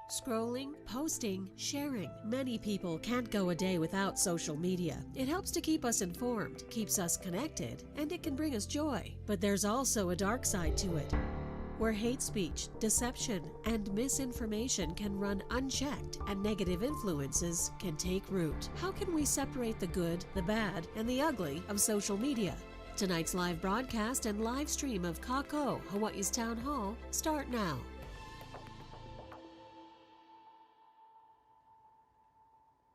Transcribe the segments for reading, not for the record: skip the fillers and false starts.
Scrolling, posting, sharing. Many people can't go a day without social media. It helps to keep us informed, keeps us connected, and it can bring us joy. But there's also a dark side to it, where hate speech, deception, and misinformation can run unchecked and negative influences can take root. How can we separate the good, the bad, and the ugly of social media? Tonight's live broadcast and live stream of Kākou, Hawaii's Town Hall, start now.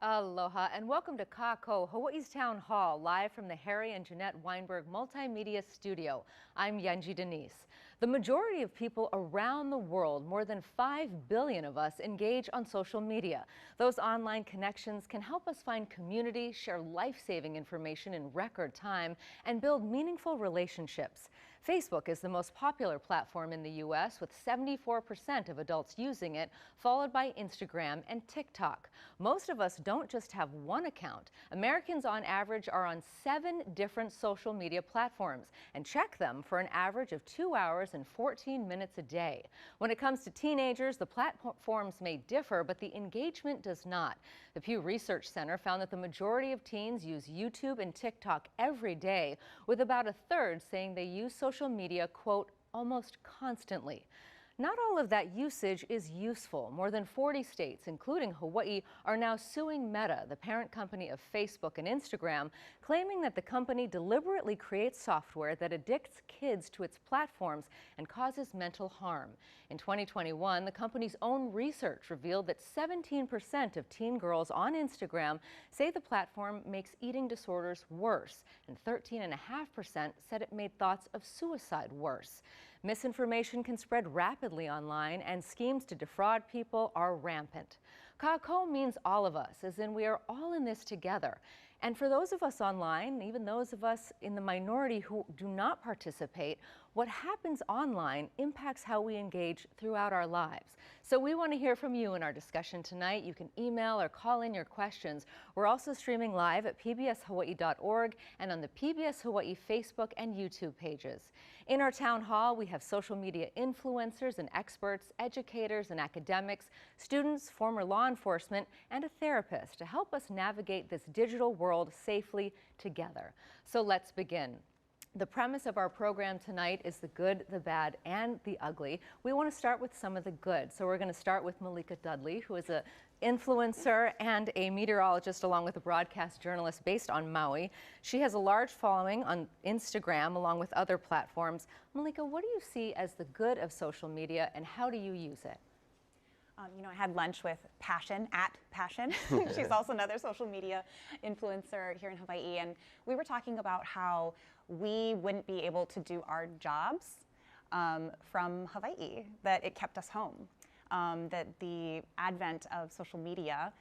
Aloha and welcome to Kākou, Hawaii's Town Hall, live from the Harry and Jeanette Weinberg Multimedia Studio. I'm Denise. The majority of people around the world, more than 5 billion of us, engage on social media. Those online connections can help us find community, share life-saving information in record time, and build meaningful relationships. Facebook is the most popular platform in the U.S., with 74% of adults using it, followed by Instagram and TikTok. Most of us don't just have one account. Americans on average are on 7 different social media platforms and check them for an average of 2 hours and 14 minutes a day. When it comes to teenagers, the platforms may differ, but the engagement does not. The Pew Research Center found that the majority of teens use YouTube and TikTok every day, with about a third saying they use social media, quote, almost constantly. Not all of that usage is useful. More than 40 states, including Hawaii, are now suing Meta, the parent company of Facebook and Instagram, claiming that the company deliberately creates software that addicts kids to its platforms and causes mental harm. In 2021, the company's own research revealed that 17% of teen girls on Instagram say the platform makes eating disorders worse, and 13.5% said it made thoughts of suicide worse. Misinformation can spread rapidly online, and schemes to defraud people are rampant. Kākou means all of us, as in we are all in this together. And for those of us online, even those of us in the minority who do not participate, what happens online impacts how we engage throughout our lives. So we want to hear from you in our discussion tonight. You can email or call in your questions. We're also streaming live at pbshawaii.org and on the PBS Hawaii Facebook and YouTube pages. In our town hall, we have social media influencers and experts, educators and academics, students, former law enforcement, and a therapist to help us navigate this digital world safely together. So let's begin. The premise of our program tonight is the good, the bad, and the ugly. We want to start with some of the good. So we're going to start with Malika Dudley, who is an influencer and a meteorologist along with a broadcast journalist based on Maui. She has a large following on Instagram along with other platforms. Malika, what do you see as the good of social media and how do you use it? I had lunch with Passion, at Passion. She's also another social media influencer here in Hawaii. And we were talking about how we wouldn't be able to do our jobs from Hawaii, that it kept us home, that the advent of social media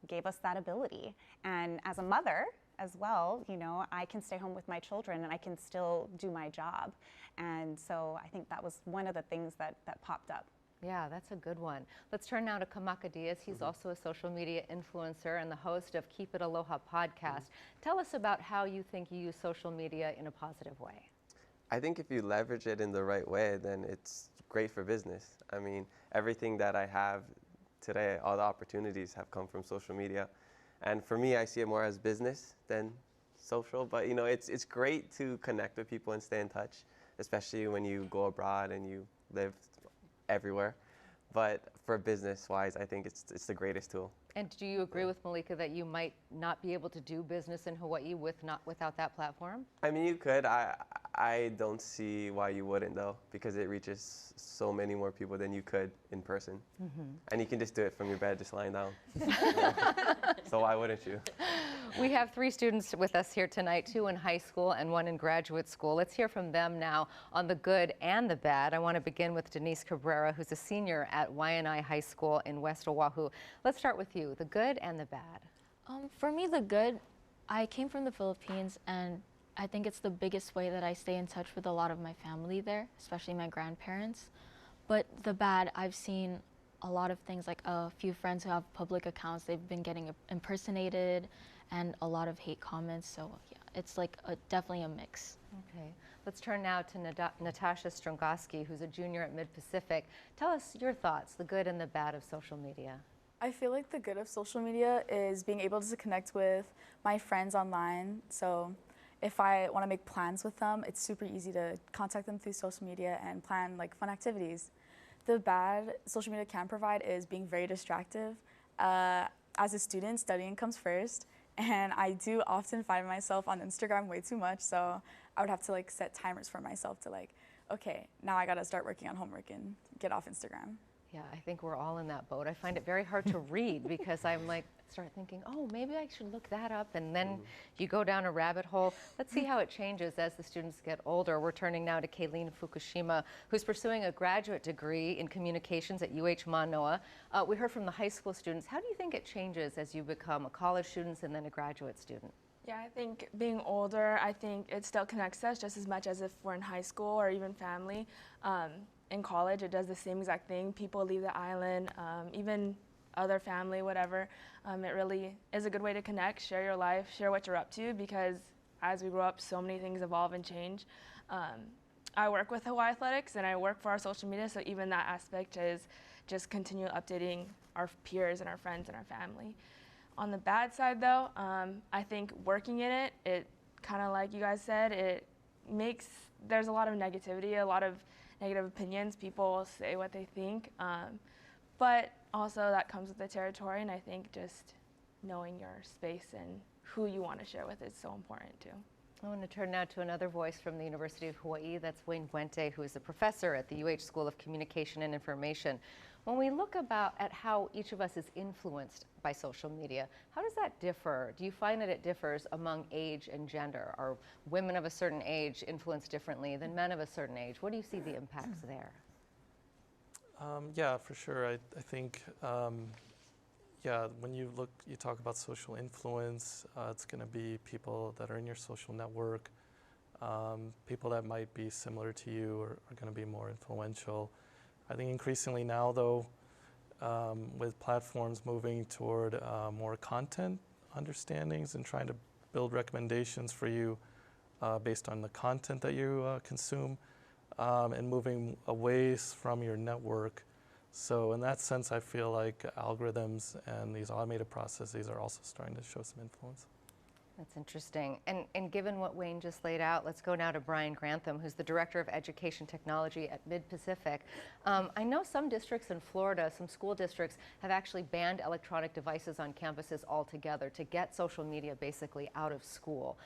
gave us that ability. And as a mother as well, I can stay home with my children and I can still do my job. And so I think that was one of the things that popped up. Yeah, that's a good one. Let's turn now to Kamaka Diaz. He's also a social media influencer and the host of Keep It Aloha podcast. Tell us about how you think you use social media in a positive way. I think if you leverage it in the right way, then it's great for business. I mean, everything that I have today, all the opportunities have come from social media. And for me, I see it more as business than social. But, it's great to connect with people and stay in touch, especially when you go abroad and you live everywhere. But for business-wise, I think it's the greatest tool. And do you agree with Malika that you might not be able to do business in Hawaii without that platform? I mean, you could. I don't see why you wouldn't, though, because it reaches so many more people than you could in person. And you can just do it from your bed, just lying down. So why wouldn't you? We have 3 students with us here tonight, 2 in high school and 1 in graduate school. Let's hear from them now on the good and the bad. I want to begin with Denise Cabrera, who's a senior at Waiʻanae High School in West Oahu. Let's start with you, the good and the bad. For me, the good, I came from the Philippines, and I think it's the biggest way that I stay in touch with a lot of my family there, especially my grandparents. But the bad, I've seen a lot of things, like a few friends who have public accounts, they've been getting impersonated and a lot of hate comments. So yeah, it's like definitely a mix. Okay, let's turn now to Natasha Strongosky, who's a junior at Mid-Pacific. Tell us your thoughts, the good and the bad of social media. I feel like the good of social media is being able to connect with my friends online. So if I want to make plans with them, it's super easy to contact them through social media and plan like fun activities. The bad social media can provide is being very distractive. As a student, studying comes first, and I do often find myself on Instagram way too much, so I would have to like set timers for myself to like, okay, now I gotta start working on homework and get off Instagram. Yeah, I think we're all in that boat. I find it very hard to read because I'm like, start thinking, oh, maybe I should look that up, and then you go down a rabbit hole. Let's see how it changes as the students get older. We're turning now to Kayleen Fukushima, who's pursuing a graduate degree in communications at UH Manoa. We heard from the high school students. How do you think it changes as you become a college student and then a graduate student? Yeah, I think being older, I think it still connects us just as much as if we're in high school or even family. In college, it does the same exact thing. People leave the island, even other family, whatever. It really is a good way to connect, share your life, share what you're up to, because as we grow up, so many things evolve and change. I work with Hawaii Athletics and I work for our social media, so even that aspect is just continue updating our peers and our friends and our family. On the bad side though, I think working in it, it kind of like you guys said, it makes, there's a lot of negativity, a lot of negative opinions. People say what they think, but also that comes with the territory, and I think just knowing your space and who you want to share with is so important too. I want to turn now to another voice from the University of Hawaii. That's Wayne Buente, who is a professor at the UH School of Communication and Information. When we look at how each of us is influenced by social media, how does that differ? Do you find that it differs among age and gender? Are women of a certain age influenced differently than men of a certain age? What do you see the impacts there? Yeah, for sure. I think, yeah, when you talk about social influence, it's going to be people that are in your social network. People that might be similar to you are going to be more influential. I think increasingly now, though, with platforms moving toward more content understandings and trying to build recommendations for you based on the content that you consume, and moving away from your network. So in that sense, I feel like algorithms and these automated processes are also starting to show some influence. That's interesting. And given what Wayne just laid out, let's go now to Brian Grantham, who's the Director of Education Technology at Mid-Pacific. I know some districts in Florida, some school districts, have actually banned electronic devices on campuses altogether to get social media basically out of school.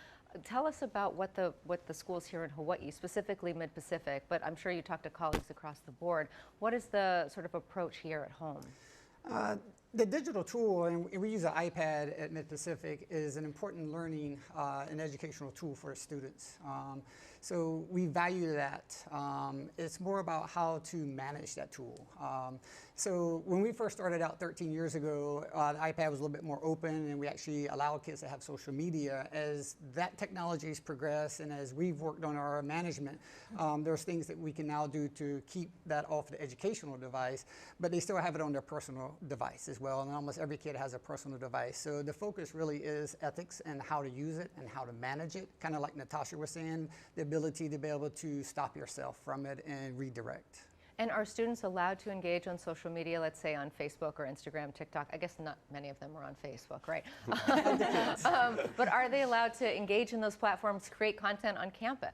Tell us about what the schools here in Hawaii, specifically Mid-Pacific, but I'm sure you talk to colleagues across the board. What is the sort of approach here at home? The digital tool, and we use an iPad at Mid-Pacific, is an important learning and educational tool for students. So we value that. It's more about how to manage that tool. So when we first started out 13 years ago, the iPad was a little bit more open, and we actually allowed kids to have social media. As that technology has progressed and as we've worked on our management, there's things that we can now do to keep that off the educational device, but they still have it on their personal device as well, and almost every kid has a personal device. So the focus really is ethics and how to use it and how to manage it, kind of like Natasha was saying, the ability to be able to stop yourself from it and redirect. And are students allowed to engage on social media, let's say on Facebook or Instagram, TikTok? I guess not many of them are on Facebook, right? But are they allowed to engage in those platforms, create content on campus?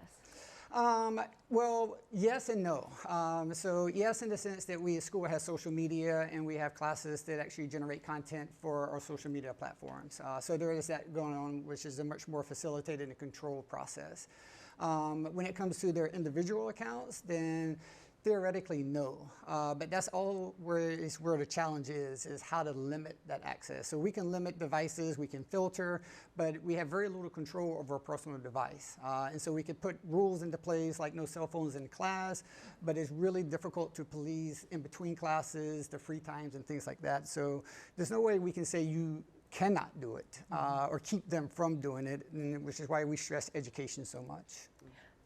Well, yes and no. So yes, in the sense that we at school have social media and we have classes that actually generate content for our social media platforms. So there is that going on, which is a much more facilitated and controlled process. When it comes to their individual accounts, then theoretically, no. But that's all where the challenge is how to limit that access. So we can limit devices, we can filter, but we have very little control over a personal device. And so we could put rules into place like no cell phones in class, but it's really difficult to police in between classes, the free times and things like that. So there's no way we can say you cannot do it or keep them from doing it, which is why we stress education so much.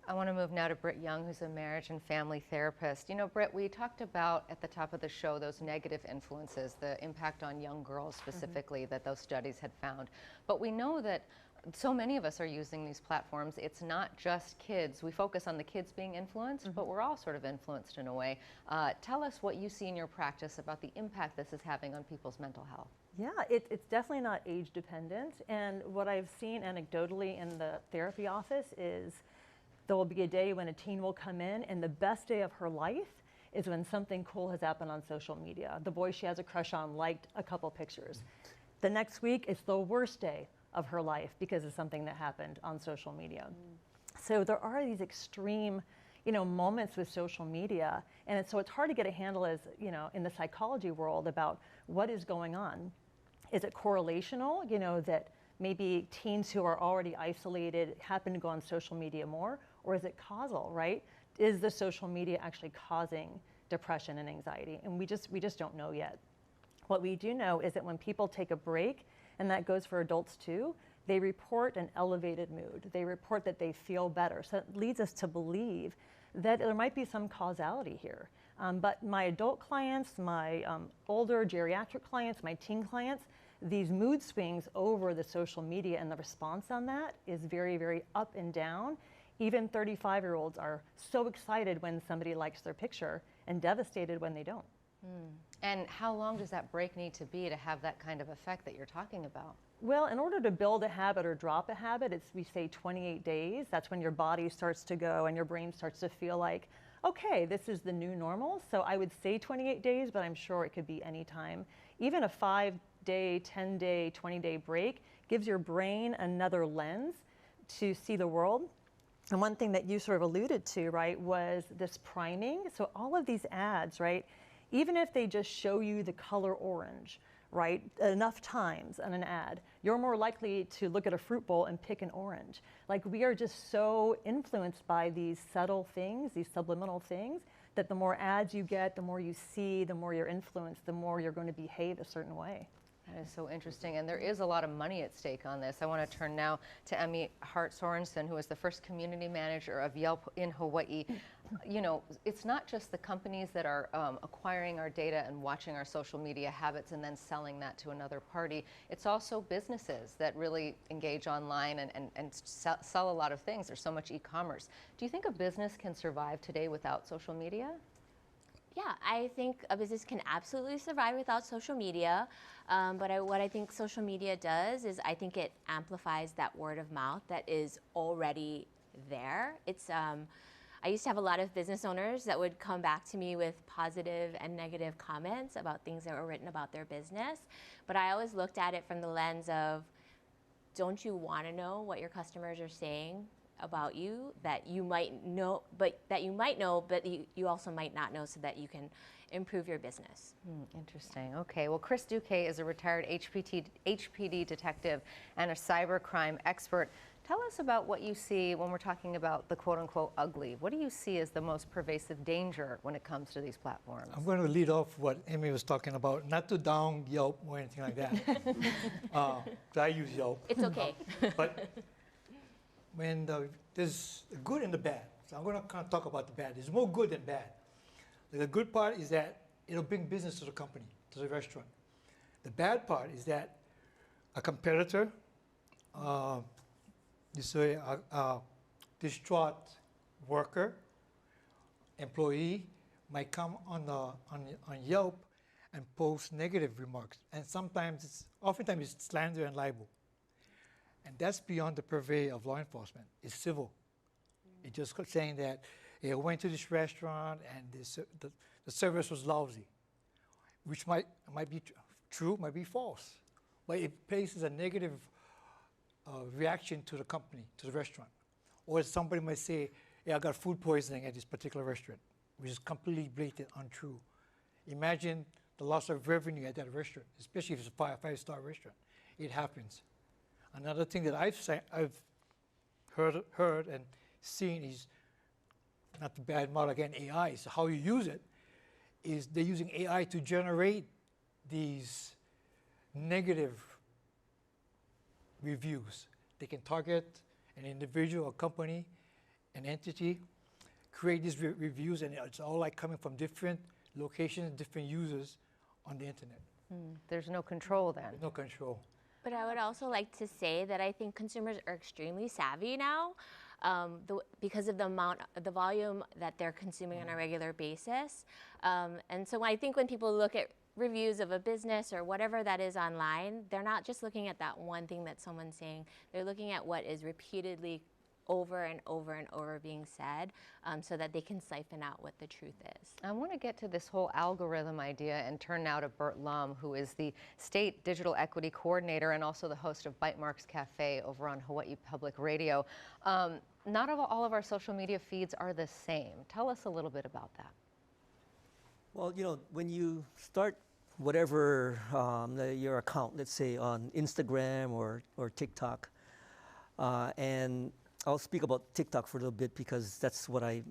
I want to move now to Britt Young, who's a marriage and family therapist. You know, Britt, we talked about at the top of the show those negative influences, the impact on young girls specifically that those studies had found. But we know that So many of us are using these platforms. It's not just kids. We focus on the kids being influenced, but we're all sort of influenced in a way. Tell us what you see in your practice about the impact this is having on people's mental health. Yeah, it's definitely not age dependent. And what I've seen anecdotally in the therapy office is there will be a day when a teen will come in and the best day of her life is when something cool has happened on social media. The boy she has a crush on liked a couple pictures. The next week, it's the worst day of her life because of something that happened on social media. So there are these extreme, moments with social media, and so it's hard to get a handle as, in the psychology world about what is going on. Is it correlational, that maybe teens who are already isolated happen to go on social media more, or is it causal, right? Is the social media actually causing depression and anxiety? And we just don't know yet. What we do know is that when people take a break, and that goes for adults too, they report an elevated mood. They report that they feel better. So it leads us to believe that there might be some causality here. But my adult clients, my older geriatric clients, my teen clients, these mood swings over the social media and the response on that is very, very up and down. Even 35-year-olds are so excited when somebody likes their picture and devastated when they don't. And how long does that break need to be to have that kind of effect that you're talking about? Well, in order to build a habit or drop a habit, we say 28 days. That's when your body starts to go and your brain starts to feel like, okay, this is the new normal. So I would say 28 days, but I'm sure it could be any time. Even a 5-day, 10-day, 20-day break gives your brain another lens to see the world. And one thing that you sort of alluded to, right, was this priming. So all of these ads, right, even if they just show you the color orange, right, enough times on an ad, you're more likely to look at a fruit bowl and pick an orange. Like, we are just so influenced by these subtle things, these subliminal things, that the more ads you get, the more you see, the more you're influenced, the more you're going to behave a certain way. That is so interesting, and there is a lot of money at stake on this. I want to turn now to Emmy Hart Sorenson, who is the first community manager of Yelp in Hawaii. It's not just the companies that are acquiring our data and watching our social media habits and then selling that to another party. It's also businesses that really engage online and sell a lot of things. There's so much e-commerce. Do you think a business can survive today without social media? Yeah, I think a business can absolutely survive without social media. But what I think social media does is I think it amplifies that word of mouth that is already there. I used to have a lot of business owners that would come back to me with positive and negative comments about things that were written about their business. But I always looked at it from the lens of, don't you want to know what your customers are saying about you that you might know, but you also might not know, so that you can improve your business. Interesting. Okay. Well, Chris Duque is a retired HPD detective and a cybercrime expert. Tell us about what you see when we're talking about the quote-unquote ugly. What do you see as the most pervasive danger when it comes to these platforms? I'm going to lead off what Emmy was talking about, not to down Yelp or anything like that. I use Yelp. It's okay. But when there's the good and the bad. So I'm going to kind of talk about the bad. There's more good than bad. The good part is that it'll bring business to the company, to the restaurant. The bad part is that a competitor, distraught worker, employee might come on Yelp and post negative remarks. And oftentimes it's slander and libel. And that's beyond the purvey of law enforcement. It's civil. It's just saying that I went to this restaurant and the service was lousy, which might be true, might be false. But it places a negative reaction to the company, to the restaurant. Or somebody might say, I got food poisoning at this particular restaurant, which is completely blatant, untrue. Imagine the loss of revenue at that restaurant, especially if it's a five-star restaurant. It happens. Another thing that I've heard and seen is, not to badmouth again AI, is how you use it, is they're using AI to generate these negative reviews. They can target an individual, a company, an entity, create these reviews, and it's all like coming from different locations, different users on the internet. There's no control then. There's no control. But I would also like to say that I think consumers are extremely savvy now because of the volume that they're consuming on a regular basis. And so I think when people look at reviews of a business or whatever that is online, they're not just looking at that one thing that someone's saying. They're looking at what is repeatedly over and over and over being said so that they can siphon out what the truth is. I want to get to this whole algorithm idea and turn now to Bert Lum, who is the State Digital Equity Coordinator and also the host of Bytemarks Cafe over on Hawaii Public Radio. Not all of our social media feeds are the same. Tell us a little bit about that. Well, you know, when you start whatever your account, let's say on Instagram or TikTok, and I'll speak about TikTok for a little bit because that's what I,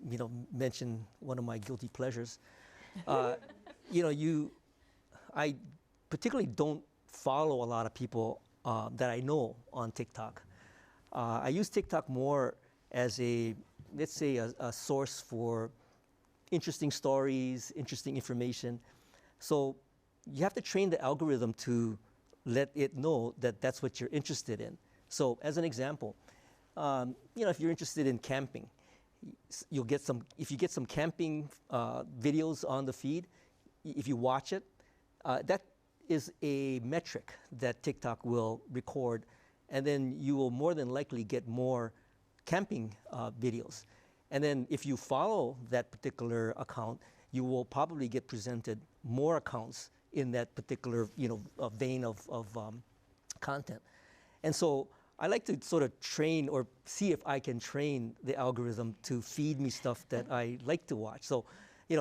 mentioned, one of my guilty pleasures. I particularly don't follow a lot of people that I know on TikTok. I use TikTok more as let's say a source for interesting stories, interesting information. So you have to train the algorithm to let it know that that's what you're interested in. So as an example, if you're interested in camping, you'll get if you get some camping videos on the feed, if you watch it, that is a metric that TikTok will record, and then you will more than likely get more camping videos. And then if you follow that particular account, you will probably get presented more accounts in that particular vein of content. And so I like to sort of train or see if I can train the algorithm to feed me stuff that I like to watch. So,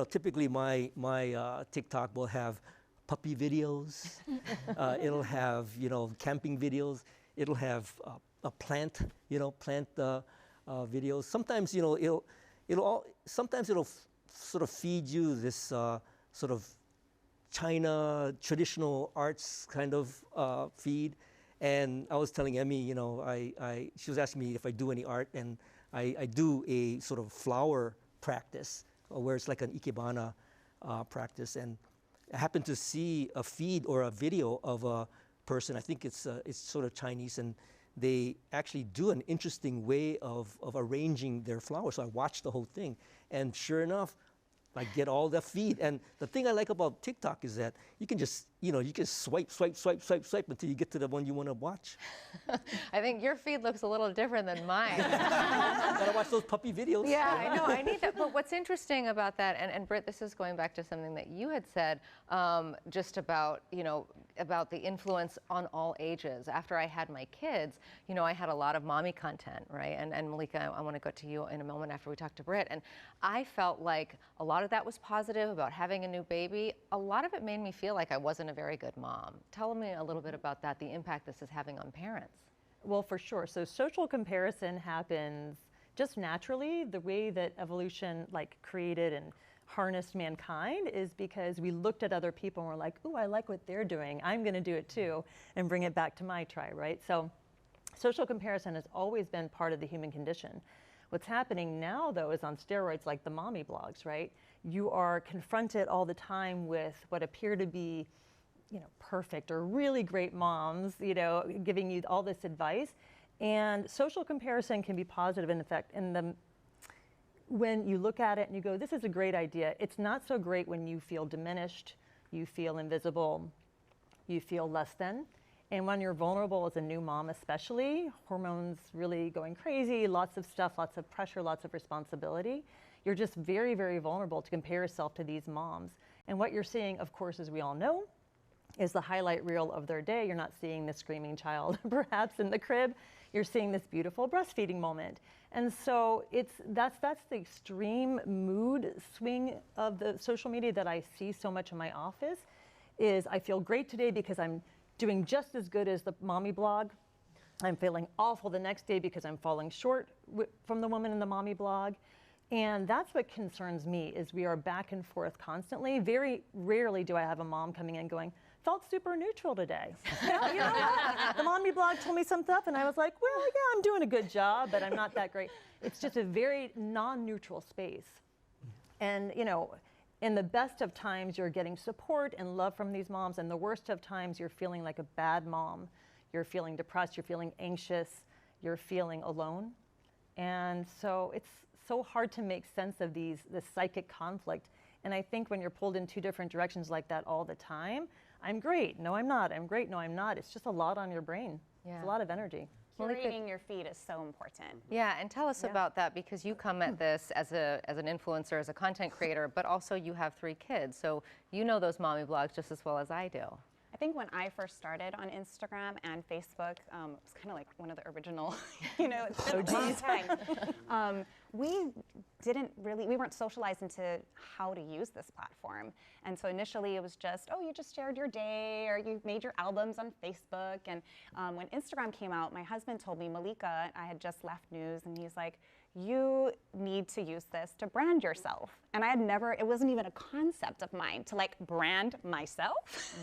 typically my TikTok will have puppy videos. It'll have camping videos. It'll have a plant videos. Sometimes it'll sort of feed you this sort of China traditional arts kind of feed. And I was telling Emmy, she was asking me if I do any art, and I do a sort of flower practice where it's like an ikebana practice. And I happened to see a feed or a video of a person, I think it's sort of Chinese, and they actually do an interesting way of arranging their flowers. So I watched the whole thing, and sure enough, I get all the feed. And the thing I like about TikTok is that you can just, swipe until you get to the one you want to watch. I think your feed looks a little different than mine. Gotta watch those puppy videos. Yeah, I know, I need that. But what's interesting about that, and Britt, this is going back to something that you had said, just about, about the influence on all ages. After I had my kids, I had a lot of mommy content, right? And Malika, I want to go to you in a moment after we talk to Britt. And I felt like a lot of that was positive about having a new baby. A lot of it made me feel like I wasn't a very good mom. Tell me a little bit about that, the impact this is having on parents. Well, for sure. So social comparison happens just naturally. The way that evolution created and harnessed mankind is because we looked at other people and we're like, ooh, I like what they're doing. I'm going to do it too, and bring it back to my tribe, right? So social comparison has always been part of the human condition. What's happening now, though, is on steroids, like the mommy blogs, right? You are confronted all the time with what appear to be, perfect or really great moms, giving you all this advice. And social comparison can be positive in effect. When you look at it and you go, this is a great idea, it's not so great when you feel diminished, you feel invisible, you feel less than. And when you're vulnerable as a new mom especially, hormones really going crazy, lots of stuff, lots of pressure, lots of responsibility, you're just very, very vulnerable to compare yourself to these moms. And what you're seeing, of course, as we all know, is the highlight reel of their day. You're not seeing the screaming child perhaps in the crib. You're seeing this beautiful breastfeeding moment. And so that's the extreme mood swing of the social media that I see so much in my office. Is I feel great today because I'm doing just as good as the mommy blog. I'm feeling awful the next day because I'm falling short from the woman in the mommy blog. And that's what concerns me, is we are back and forth constantly. Very rarely do I have a mom coming in going, felt super neutral today. You know what? The mommy blog told me some stuff and I was like, well, yeah, I'm doing a good job, but I'm not that great. It's just a very non-neutral space. And in the best of times, you're getting support and love from these moms, and the worst of times, you're feeling like a bad mom. you're feeling depressed, you're feeling anxious, you're feeling alone. And so it's so hard to make sense of this psychic conflict. And I think when you're pulled in two different directions like that all the time, I'm great, no I'm not, I'm great, no I'm not. It's just a lot on your brain. Yeah. It's a lot of energy. Curating your feed is so important. Yeah, and tell us about that, because you come at this as an influencer, as a content creator, but also you have 3 kids, so you know those mommy blogs just as well as I do. I think when I first started on Instagram and Facebook, it was kind of like one of the original, you know, it's been a long time. We weren't socialized into how to use this platform. And so initially it was just, oh, you just shared your day, or you made your albums on Facebook. And when Instagram came out, my husband told me, Malika, I had just left news, and he's like, you need to use this to brand yourself. And I had never, it wasn't even a concept of mine to like brand myself.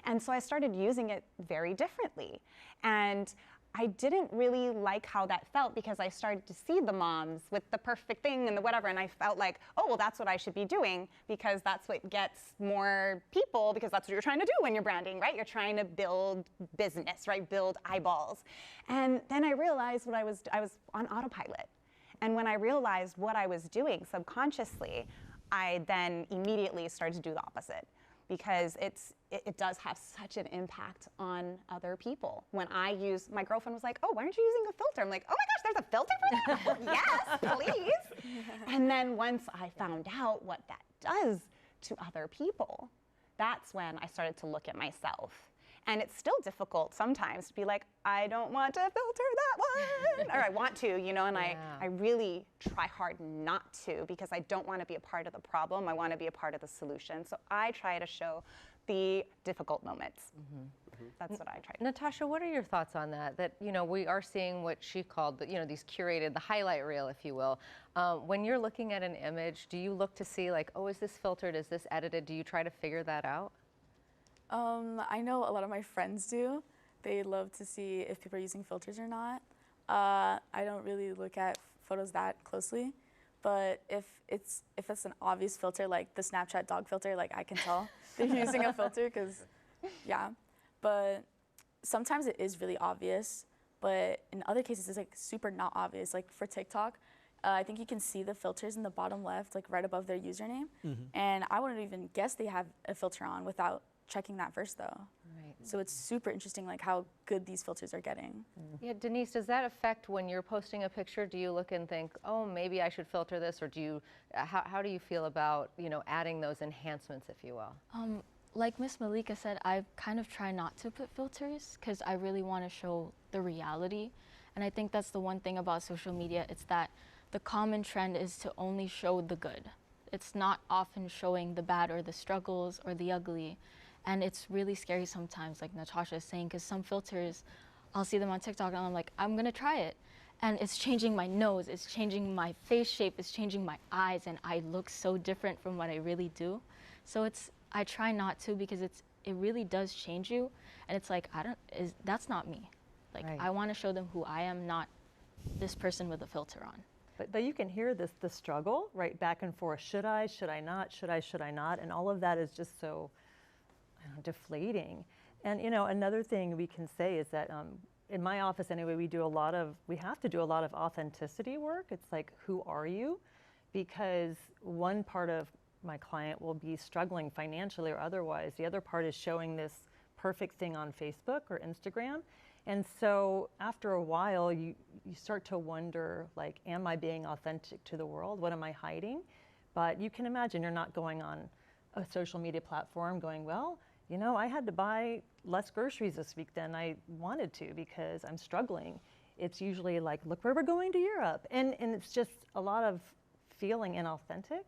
And so I started using it very differently. And I didn't really like how that felt, because I started to see the moms with the perfect thing and the whatever, and I felt like, oh, well, that's what I should be doing, because that's what gets more people, because that's what you're trying to do when you're branding, right? You're trying to build business, right? Build eyeballs. And then I realized I was on autopilot. And when I realized what I was doing subconsciously, I then immediately started to do the opposite, because it does have such an impact on other people. When my girlfriend was like, oh, why aren't you using a filter? I'm like, oh my gosh, there's a filter for that? Yes, please. And then once I found out what that does to other people, that's when I started to look at myself. And it's still difficult sometimes to be like, I don't want to filter that one, or I want to, you know, and I really try hard not to, because I don't want to be a part of the problem. I want to be a part of the solution. So I try to show the difficult moments. That's what I try to do. Natasha, what are your thoughts on that? That, you know, we are seeing what she called, you know, these curated, the highlight reel, if you will. When you're looking at an image, do you look to see like, oh, is this filtered? Is this edited? Do you try to figure that out? I know a lot of my friends do. They love to see if people are using filters or not. I don't really look at photos that closely, but if it's an obvious filter, like the Snapchat dog filter, like I can tell they're using a filter, because, yeah. But sometimes it is really obvious, but in other cases it's like super not obvious. Like for TikTok, I think you can see the filters in the bottom left, like right above their username. And I wouldn't even guess they have a filter on without checking that first, though. Right. So it's super interesting, like how good these filters are getting. Yeah, Denise, does that affect when you're posting a picture? Do you look and think, oh, maybe I should filter this, or do you? How do you feel about, you know, adding those enhancements, if you will? Like Miss Malika said, I kind of try not to put filters, because I really want to show the reality, and I think that's the one thing about social media. It's that the common trend is to only show the good. It's not often showing the bad or the struggles or the ugly. And it's really scary sometimes, like Natasha is saying, because some filters, I'll see them on TikTok and I'm like, I'm gonna try it. And it's changing my nose, it's changing my face shape, it's changing my eyes, and I look so different from what I really do. So I try not to, because it really does change you. And it's like, that's not me. Like, I wanna show them who I am, not this person with a filter on. But you can hear the struggle, right, back and forth. Should I not, should I not? And all of that is just so, deflating. And you know, another thing we can say is that in my office anyway, we have to do a lot of authenticity work. It's like, who are you? Because one part of my client will be struggling financially or otherwise. The other part is showing this perfect thing on Facebook or Instagram. And so after a while, you start to wonder, like, am I being authentic to the world? What am I hiding? But you can imagine you're not going on a social media platform going, well, you know, I had to buy less groceries this week than I wanted to because I'm struggling. It's usually like, look where we're going to Europe. And it's just a lot of feeling inauthentic.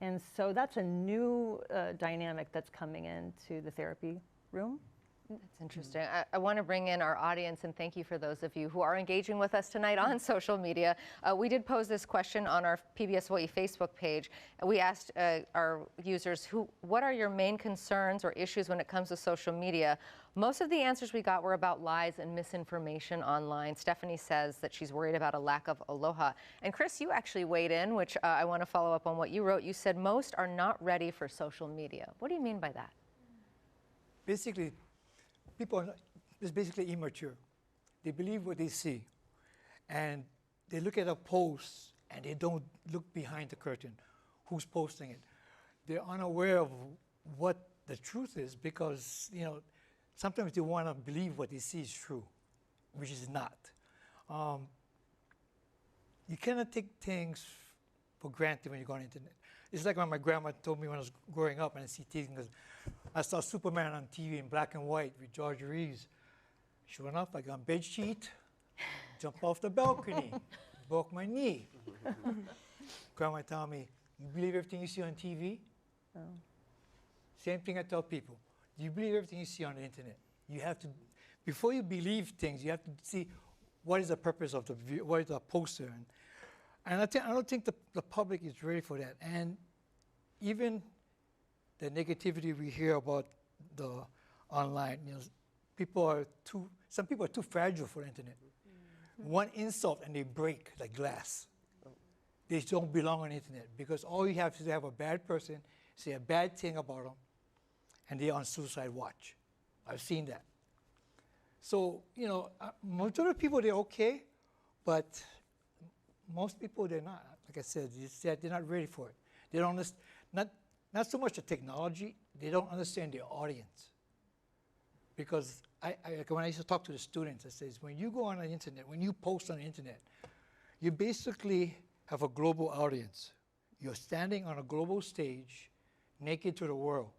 And so that's a new dynamic that's coming into the therapy room. That's interesting. I want to bring in our audience and thank you for those of you who are engaging with us tonight on social media. We did pose this question on our PBS Hawaii Facebook page. We asked our users, what are your main concerns or issues when it comes to social media? Most of the answers we got were about lies and misinformation online. Stephanie says that she's worried about a lack of aloha. And Chris, you actually weighed in, which I want to follow up on what you wrote. You said most are not ready for social media. What do you mean by that? Basically, people is basically immature. They believe what they see. And they look at a post and they don't look behind the curtain. Who's posting it? They're unaware of what the truth is because, you know, sometimes they want to believe what they see is true, which is not. You cannot take things for granted when you go on the internet. It's like when my grandma told me when I was growing up and I see TV, because I saw Superman on TV in black and white with George Reeves. Sure enough, I got on bed sheet, jump off the balcony, broke my knee. Grandma told me, you believe everything you see on TV? Oh. Same thing I tell people. You believe everything you see on the internet. You have to, before you believe things, you have to see what is the purpose of what is the poster. And I don't think the public is ready for that. And even the negativity we hear about the online, you know, some people are too fragile for the internet. One insult and they break like glass. They don't belong on the internet because all you have is to have a bad person say a bad thing about them and they're on suicide watch. I've seen that. So, you know, majority of people, they're okay, but most people, they're not. Like I said, they're not ready for it. They don't understand, not so much the technology, they don't understand their audience. Because when I used to talk to the students, I says, when you go on the internet, when you post on the internet, you basically have a global audience. You're standing on a global stage, naked to the world.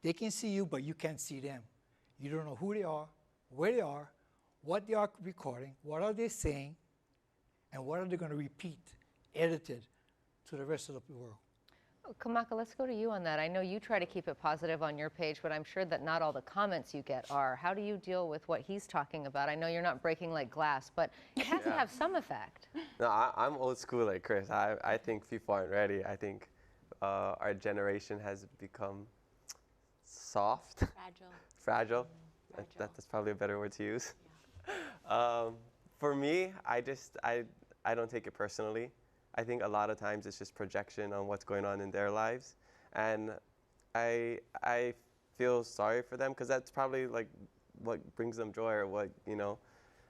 They can see you, but you can't see them. You don't know who they are, where they are, what they are recording, what are they saying, and what are they going to repeat, edited, to the rest of the world. Kamaka, let's go to you on that. I know you try to keep it positive on your page, but I'm sure that not all the comments you get are. How do you deal with what he's talking about? I know you're not breaking like glass, but it has to have some effect. No, I'm old school like Chris. I think people aren't ready. I think our generation has become soft. Fragile. That's probably a better word to use. Yeah. For me, I don't take it personally. I think a lot of times it's just projection on what's going on in their lives. And I feel sorry for them because that's probably like what brings them joy or what, you know,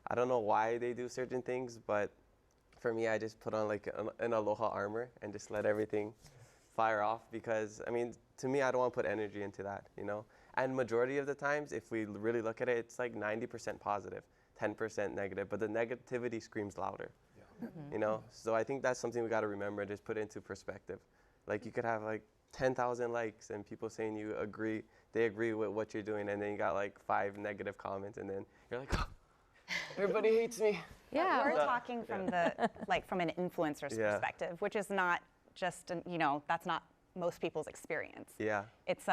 I don't know why they do certain things, but for me, I just put on like an aloha armor and just let everything fire off because, I mean, to me, I don't want to put energy into that, you know? And majority of the times, if we really look at it, it's like 90% positive, 10% negative, but the negativity screams louder. You know, so I think that's something we got to remember, just put it into perspective. Like you could have like 10,000 likes and people saying they agree with what you're doing, and then you got like 5 negative comments, and then you're like, oh, everybody hates me. Yeah, we're talking from from an influencer's perspective, which is not just, you know, that's not most people's experience. Yeah. It's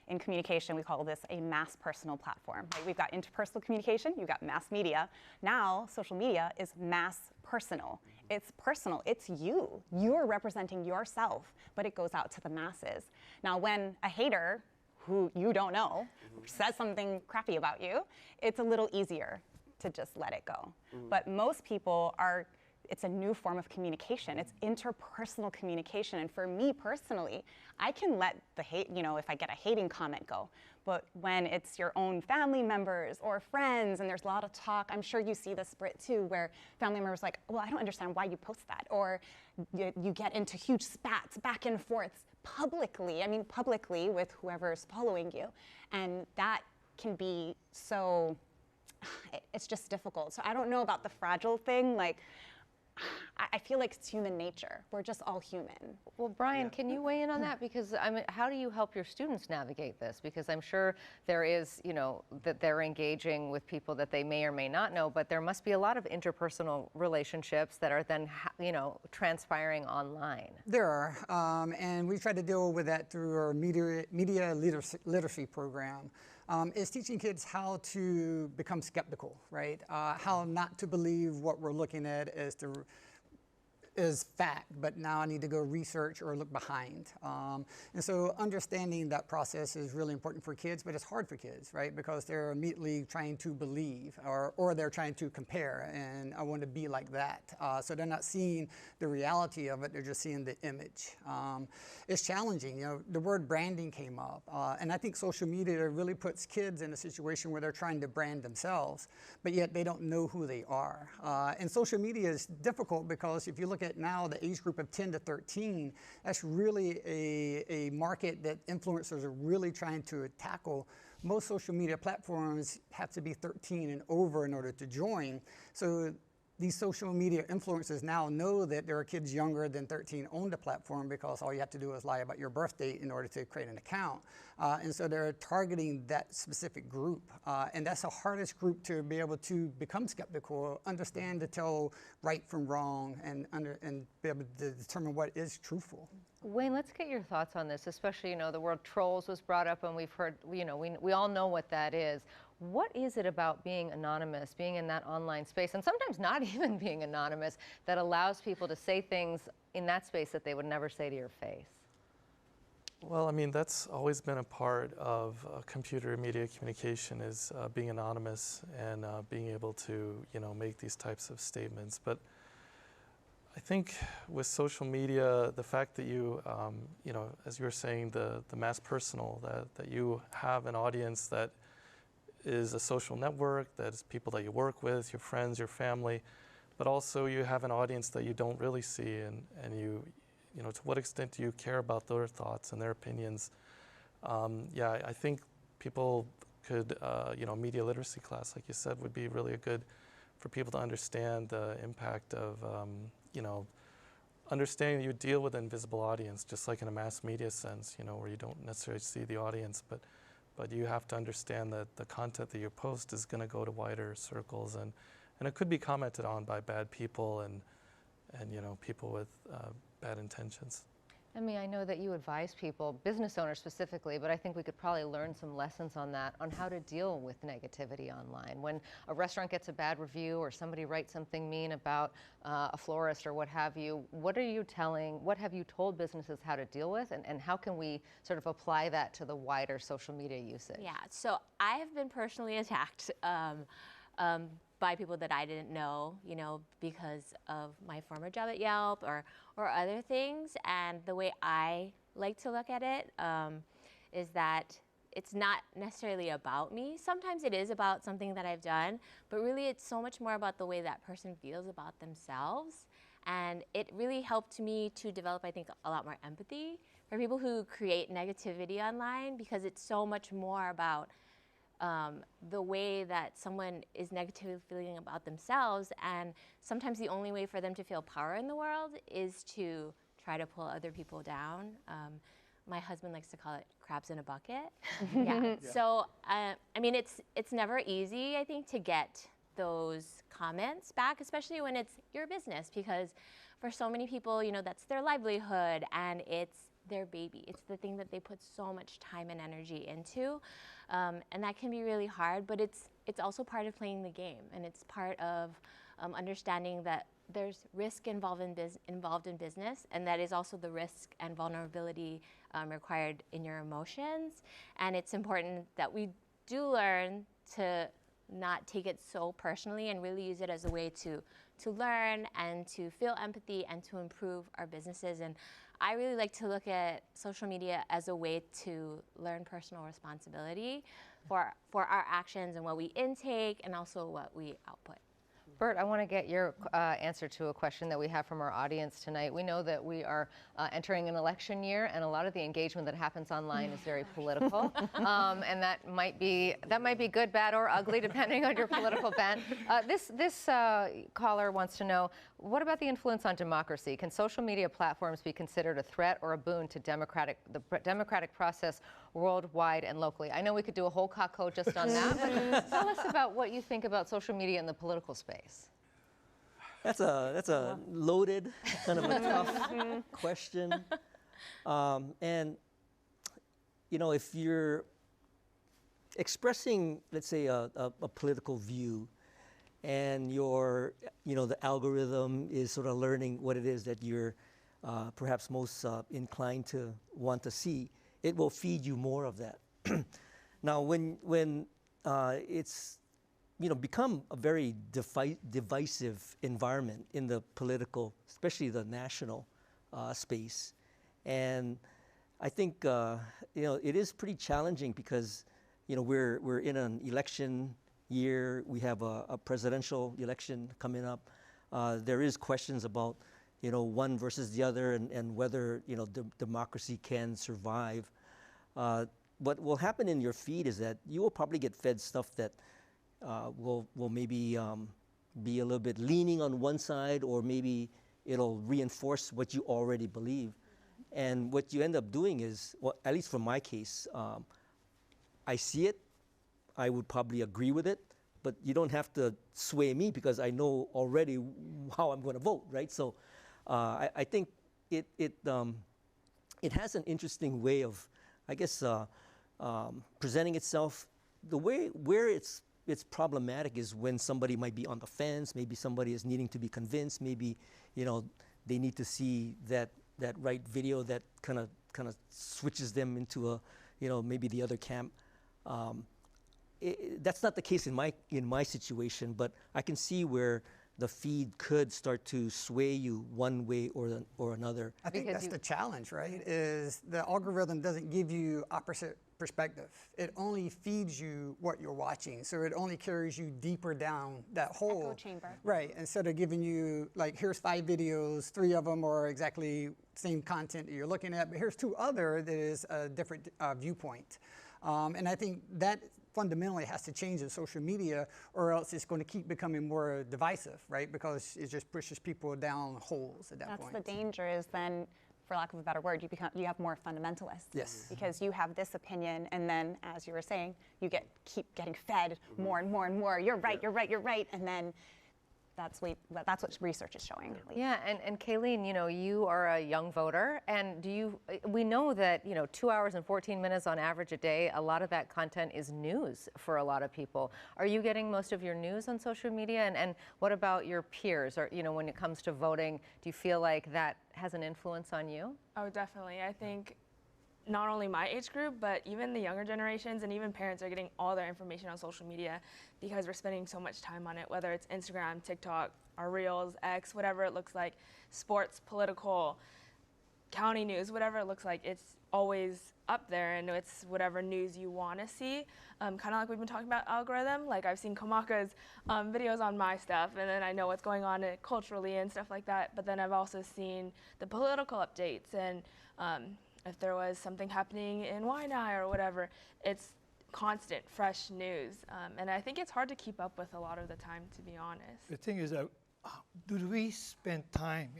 in communication, we call this a mass personal platform. Like we've got interpersonal communication, you've got mass media. Now, social media is mass personal. It's personal, it's you. You're representing yourself, but it goes out to the masses. Now, when a hater who you don't know says something crappy about you, it's a little easier to just let it go. But most people it's a new form of communication. It's interpersonal communication. And for me personally, I can let the hate, you know, if I get a hating comment go. But when it's your own family members or friends and there's a lot of talk, I'm sure you see this, Britt, too, where family members are like, well, I don't understand why you post that. Or you get into huge spats back and forth publicly, publicly with whoever's following you. And that can be so, it's just difficult. So I don't know about the fragile thing. Like, I feel like it's human nature. We're just all human. Well, Brian, can you weigh in on that? Because how do you help your students navigate this? Because I'm sure there is, you know, that they're engaging with people that they may or may not know, but there must be a lot of interpersonal relationships that are then, you know, transpiring online. There are, and we try to deal with that through our media literacy program. Is teaching kids how to become skeptical, right? How not to believe what we're looking at as is fact, but now I need to go research or look behind. And so understanding that process is really important for kids, but it's hard for kids, right? Because they're immediately trying to believe or they're trying to compare, and I want to be like that. So they're not seeing the reality of it, they're just seeing the image. It's challenging, you know, the word branding came up, and I think social media really puts kids in a situation where they're trying to brand themselves, but yet they don't know who they are. And social media is difficult because if you look at now the age group of 10 to 13, that's really a market that influencers are really trying to tackle. Most social media platforms have to be 13 and over in order to join. So these social media influencers now know that there are kids younger than 13 on the platform because all you have to do is lie about your birth date in order to create an account. And so they're targeting that specific group. And that's the hardest group to be able to become skeptical, understand to tell right from wrong, and be able to determine what is truthful. Wayne, let's get your thoughts on this, especially, you know, the word trolls was brought up, and we've heard, you know, we all know what that is. What is it about being anonymous, being in that online space, and sometimes not even being anonymous, that allows people to say things in that space that they would never say to your face? Well, I mean, that's always been a part of computer media communication, is being anonymous and being able to, you know, make these types of statements. But I think with social media, the fact that you, you know, as you were saying, the mass personal, that you have an audience that is a social network, that is people that you work with, your friends, your family, but also you have an audience that you don't really see, and you know, to what extent do you care about their thoughts and their opinions? Yeah, I think people could, you know, media literacy class, like you said, would be really good for people to understand the impact of, you know, understanding you deal with an invisible audience, just like in a mass media sense, you know, where you don't necessarily see the audience, but you have to understand that the content that you post is going to go to wider circles, and it could be commented on by bad people and you know, people with bad intentions. Emmy, I know that you advise people, business owners specifically, but I think we could probably learn some lessons on that, on how to deal with negativity online. When a restaurant gets a bad review or somebody writes something mean about a florist or what have you, what have you told businesses how to deal with, and how can we sort of apply that to the wider social media usage? Yeah, so I have been personally attacked by people that I didn't know, you know, because of my former job at Yelp or other things. And the way I like to look at it is that it's not necessarily about me. Sometimes it is about something that I've done, but really it's so much more about the way that person feels about themselves. And it really helped me to develop, I think, a lot more empathy for people who create negativity online, because it's so much more about the way that someone is negatively feeling about themselves, and sometimes the only way for them to feel power in the world is to try to pull other people down. My husband likes to call it crabs in a bucket. Yeah. So I mean, it's never easy, I think, to get those comments back, especially when it's your business, because for so many people, you know, that's their livelihood and it's their baby. It's the thing that they put so much time and energy into. And that can be really hard, but it's also part of playing the game, and it's part of understanding that there's risk involved in business, and that is also the risk and vulnerability required in your emotions. And it's important that we do learn to not take it so personally and really use it as a way to learn and to feel empathy and to improve our businesses. And I really like to look at social media as a way to learn personal responsibility for our actions and what we intake and also what we output. Bert, I want to get your answer to a question that we have from our audience tonight. We know that we are entering an election year, and a lot of the engagement that happens online is very political, and that might be good, bad, or ugly, depending on your political bent. This caller wants to know, what about the influence on democracy? Can social media platforms be considered a threat or a boon to the democratic process worldwide and locally? I know we could do a whole Kākou just on that, but tell us about what you think about social media in the political space. That's a loaded, kind of a tough question. And, you know, if you're expressing, let's say, a political view, and your, the algorithm is sort of learning what it is that you're perhaps most inclined to want to see, it will feed you more of that. Now, when it's become a very divisive environment in the political, especially the national space, and I think it is pretty challenging because we're in an election year. We have a presidential election coming up. There is questions about one versus the other, and whether democracy can survive. What will happen in your feed is that you will probably get fed stuff that will maybe be a little bit leaning on one side, or maybe it'll reinforce what you already believe. And what you end up doing is, well, at least for my case, I see it, I would probably agree with it, but you don't have to sway me because I know already how I'm going to vote, right? So I think it has an interesting way of, I guess, presenting itself. The way where it's problematic is when somebody might be on the fence, maybe somebody is needing to be convinced, maybe they need to see that right video that kind of switches them into a maybe the other camp. That's not the case in my situation, but I can see where the feed could start to sway you one way or another. I think that's the challenge, right? Is the algorithm doesn't give you opposite perspective. It only feeds you what you're watching, so it only carries you deeper down that hole. Echo chamber. Right. Instead of giving you like, here's 5 videos, 3 of them are exactly same content that you're looking at, but here's 2 other that is a different viewpoint. And I think that fundamentally has to change in social media, or else it's going to keep becoming more divisive, right? Because it just pushes people down holes at that point. That's the danger, is then, for lack of a better word, you have more fundamentalists. Yes. Because you have this opinion, and then, as you were saying, you keep getting fed more and more and more. You're right, you're right, you're right, and then that's what research is showing. Yeah, and Kayleen, you are a young voter, and we know that 2 hours and 14 minutes on average a day, a lot of that content is news for a lot of people. Are you getting most of your news on social media? And what about your peers? Or when it comes to voting, do you feel like that has an influence on you? Oh, definitely. I think not only my age group, but even the younger generations and even parents are getting all their information on social media because we're spending so much time on it, whether it's Instagram, TikTok, our Reels, X, whatever it looks like, sports, political, county news, whatever it looks like, it's always up there, and it's whatever news you want to see. Kind of like we've been talking about algorithm, like I've seen Kamaka's videos on my stuff, and then I know what's going on culturally and stuff like that, but then I've also seen the political updates, and if there was something happening in Waiʻanae or whatever, it's constant, fresh news. And I think it's hard to keep up with a lot of the time, to be honest. The thing is, do we spend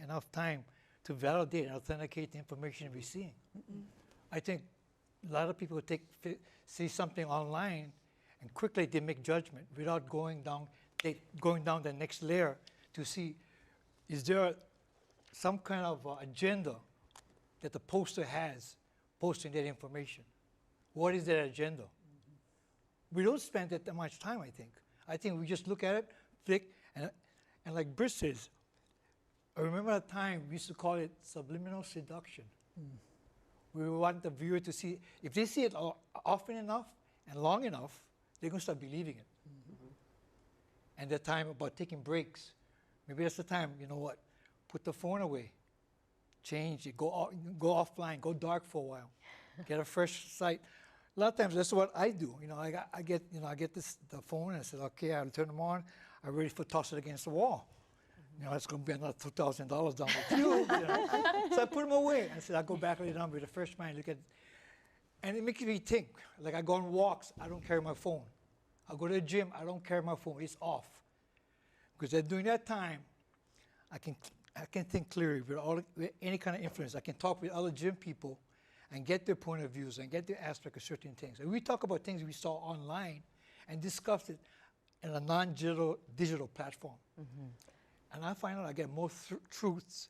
enough time to validate and authenticate the information we're seeing? Mm-hmm. I think a lot of people see something online and quickly they make judgment without going down the next layer to see, is there some kind of agenda that the poster has posting that information? What is that agenda? We don't spend that much time, I think. I think we just look at it, click, and like Britt says, I remember a time we used to call it subliminal seduction. We want the viewer to see, if they see it often enough and long enough, they're going to start believing it. And the time about taking breaks, maybe that's the time, put the phone away. Change it, go offline, go dark for a while, get a fresh sight. A lot of times that's what I do. I get the phone and I said, okay, I'll turn them on. I'm ready for toss it against the wall. It's going to be another $2,000 down the tube. So I put them away. I said, I'll go back later on with a fresh mind, look at, and it makes me think. Like I go on walks, I don't carry my phone. I go to the gym, I don't carry my phone. It's off, because during that time, I can think clearly with any kind of influence. I can talk with other gym people and get their point of views and get their aspect of certain things. And we talk about things we saw online and discuss it in a non-digital platform. And I find out I get more truths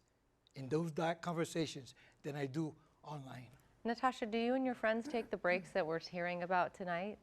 in those dark conversations than I do online. Natasha, do you and your friends take the breaks that we're hearing about tonight?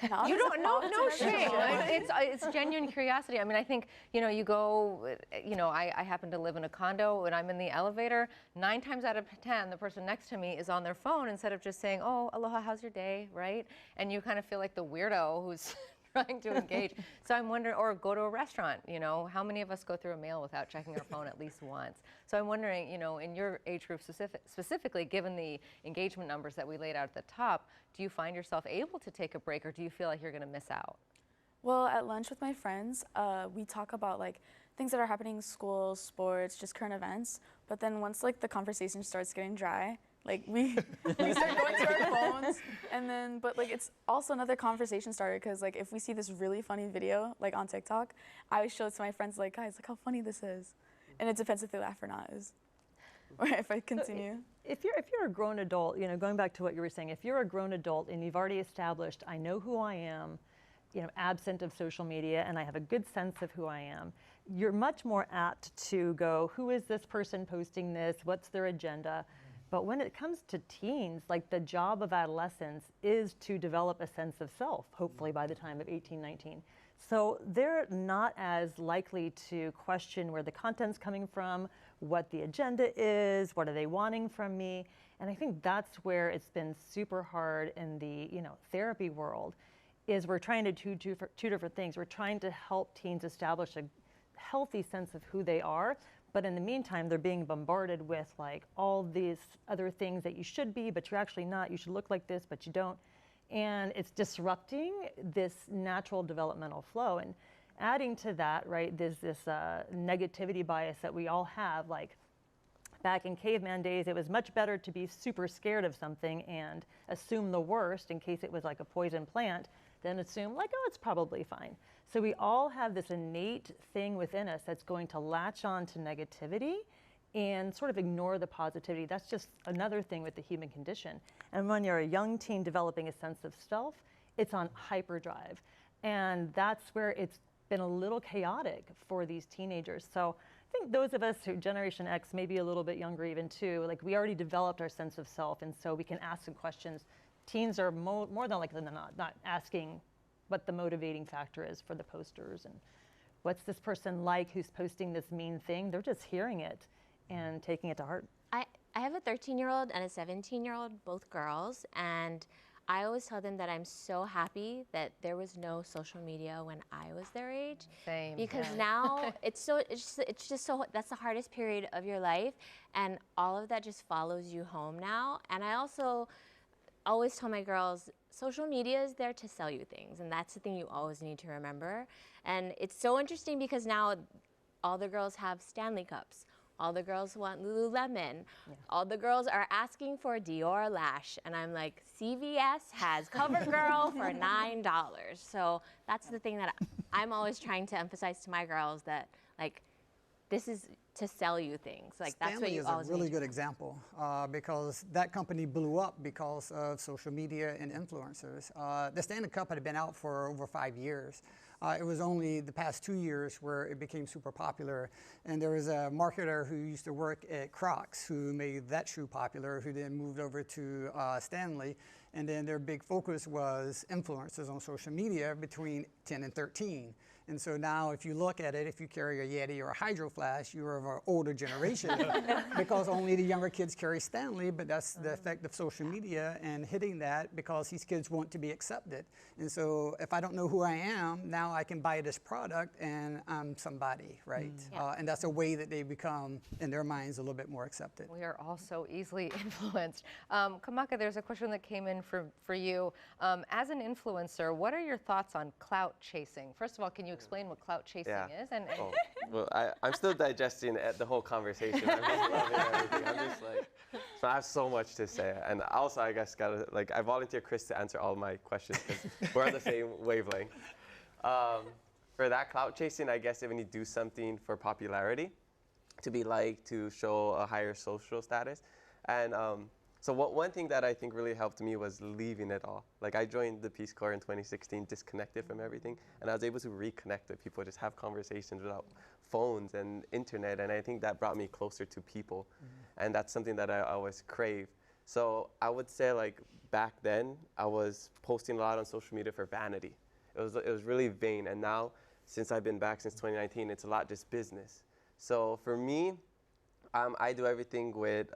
Not You as don't, no often as shame. you should. It's genuine curiosity. I mean, I think, you know, you go, you know, I happen to live in a condo and I'm in the elevator. 9 times out of 10, the person next to me is on their phone instead of just saying, oh, aloha, how's your day, right? And you kind of feel like the weirdo who's trying to engage. So I'm wondering, or go to a restaurant, you know, how many of us go through a meal without checking our phone at least once? So I'm wondering, you know, in your age group specifically, given the engagement numbers that we laid out at the top, do you find yourself able to take a break, or do you feel like you're going to miss out? Well, at lunch with my friends, we talk about like things that are happening in school, sports, just current events. But then once like the conversation starts getting dry, like we start going to our phones, and then but like it's also another conversation starter, because like if we see this really funny video like on TikTok, I always show it to my friends, like, guys, look how funny this is, and it depends if they laugh or not. Or if I continue. If you're a grown adult, you know, going back to what you were saying, if you're a grown adult and you've already established, I know who I am, you know, absent of social media, and I have a good sense of who I am, you're much more apt to go, who is this person posting this? What's their agenda? But when it comes to teens, like the job of adolescence is to develop a sense of self, hopefully by the time of 18, 19. So they're not as likely to question where the content's coming from, what the agenda is, what are they wanting from me. And I think that's where it's been super hard in the, you know, therapy world, is we're trying to do two different things. We're trying to help teens establish a healthy sense of who they are, but in the meantime, they're being bombarded with like all these other things that you should be, but you're actually not. You should look like this, but you don't. And it's disrupting this natural developmental flow. And adding to that, right, there's this negativity bias that we all have. Like back in caveman days, it was much better to be super scared of something and assume the worst in case it was like a poison plant than assume like, oh, it's probably fine. So we all have this innate thing within us that's going to latch on to negativity and sort of ignore the positivity. That's just another thing with the human condition. And when you're a young teen developing a sense of self, it's on hyperdrive. And that's where it's been a little chaotic for these teenagers. So I think those of us who Generation X, maybe a little bit younger even too, like we already developed our sense of self, and so we can ask some questions. Teens are more than likely than not asking what the motivating factor is for the posters and what's this person like who's posting this mean thing. They're just hearing it and taking it to heart. I have a 13-year-old and a 17-year-old, both girls, and I always tell them that I'm so happy that there was no social media when I was their age. Same. Because now it's just so, that's the hardest period of your life, and all of that just follows you home now. And I also always tell my girls, social media is there to sell you things, and that's the thing you always need to remember. And it's so interesting because now all the girls have Stanley Cups. All the girls want Lululemon. Yeah. All the girls are asking for Dior Lash. And I'm like, CVS has CoverGirl for $9. So that's the thing that I'm always trying to emphasize to my girls, that like, this is to sell you things. Like that's what you always is a really good example because that company blew up because of social media and influencers. The Stanley Cup had been out for over 5 years. It was only the past 2 years where it became super popular. And there was a marketer who used to work at Crocs who made that shoe popular, who then moved over to Stanley. And then their big focus was influencers on social media between 10 and 13. And so now if you look at it, if you carry a Yeti or a Hydro Flash, you're of an older generation because only the younger kids carry Stanley, but that's the effect of social media and hitting that because these kids want to be accepted. And so if I don't know who I am, now I can buy this product and I'm somebody, right? And that's a way that they become, in their minds, a little bit more accepted. We are all so easily influenced. Kamaka, there's a question that came in for you. As an influencer, what are your thoughts on clout chasing? First of all, can you explain what clout chasing is? And oh, well, I'm still digesting the whole conversation. I'm just loving everything. I'm just like, so I have so much to say. And also, I guess, I volunteer Chris to answer all my questions because we're on the same wavelength. For that clout chasing, I guess when you do something for popularity, to be liked, to show a higher social status. And so one thing that I think really helped me was leaving it all. Like I joined the Peace Corps in 2016, disconnected from everything, and I was able to reconnect with people, just have conversations without phones and internet, and I think that brought me closer to people, and that's something that I always crave. So I would say like back then I was posting a lot on social media for vanity. It was really vain, and now since I've been back since 2019, it's a lot just business. So for me, I do everything with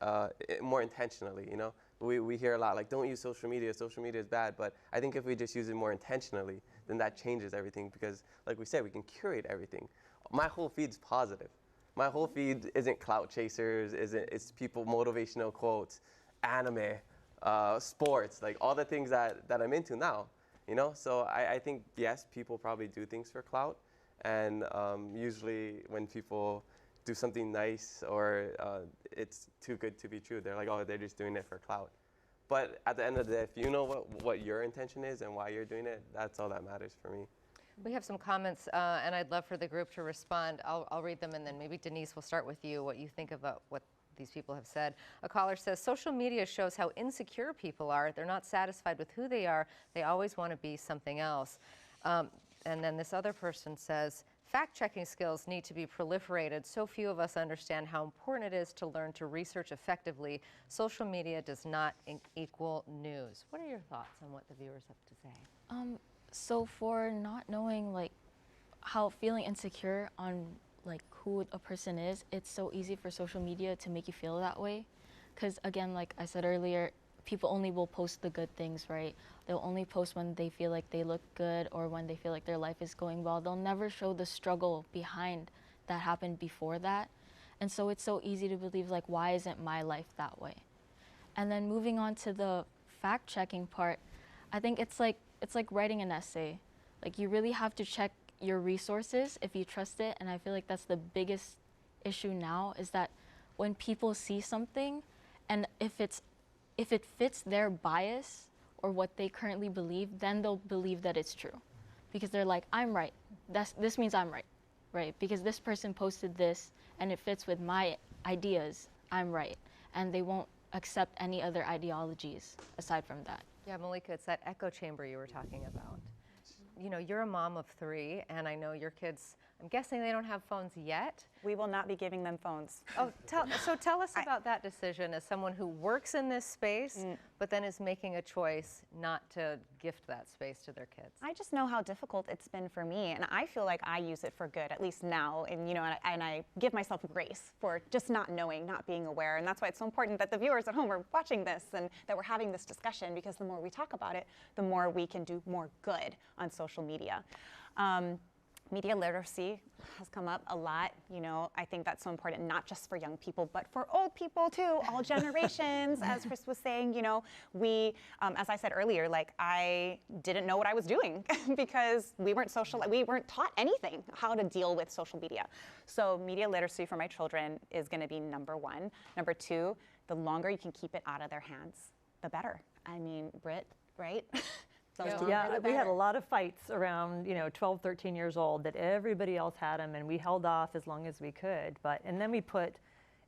more intentionally, you know? We hear a lot like, don't use social media is bad, but I think if we just use it more intentionally, then that changes everything, because like we said, we can curate everything. My whole feed's positive. My whole feed isn't clout chasers, it's people, motivational quotes, anime, sports, like all the things that I'm into now, you know? So I think, yes, people probably do things for clout, and usually when people do something nice or it's too good to be true, they're like, oh, they're just doing it for clout. But at the end of the day, if you know what your intention is and why you're doing it, that's all that matters for me. We have some comments, and I'd love for the group to respond. I'll read them, and then maybe Denise, will start with you, what you think about what these people have said. A caller says, social media shows how insecure people are. They're not satisfied with who they are. They always want to be something else. And then this other person says, fact-checking skills need to be proliferated. So few of us understand how important it is to learn to research effectively. Social media does not equal news. What are your thoughts on what the viewers have to say? So for not knowing like how feeling insecure on like who a person is, it's so easy for social media to make you feel that way. Because again, like I said earlier, people only will post the good things, right? They'll only post when they feel like they look good or when they feel like their life is going well. They'll never show the struggle behind that happened before that. And so it's so easy to believe like, why isn't my life that way? And then moving on to the fact-checking part, I think it's like writing an essay. Like you really have to check your resources if you trust it. And I feel like that's the biggest issue now, is that when people see something and if it fits their bias or what they currently believe, then they'll believe that it's true. Because they're like, I'm right. This means I'm right, right? Because this person posted this and it fits with my ideas, I'm right. And they won't accept any other ideologies aside from that. Yeah, Malika, it's that echo chamber you were talking about. You know, you're a mom of 3, and I know your kids, I'm guessing they don't have phones yet. We will not be giving them phones. Oh, so tell us about that decision as someone who works in this space, but then is making a choice not to gift that space to their kids. I just know how difficult it's been for me, and I feel like I use it for good, at least now, and you know, and I give myself grace for just not knowing, not being aware, and that's why it's so important that the viewers at home are watching this and that we're having this discussion, because the more we talk about it, the more we can do more good on social media. Media literacy has come up a lot. You know, I think that's so important, not just for young people, but for old people too, all generations. As Chris was saying, you know, we, as I said earlier, like I didn't know what I was doing because we weren't taught anything how to deal with social media. So media literacy for my children is going to be number 1. Number 2, the longer you can keep it out of their hands, the better. I mean, Britt, right? Yeah, we had a lot of fights around, 12, 13 years old that everybody else had them, and we held off as long as we could. And then we put,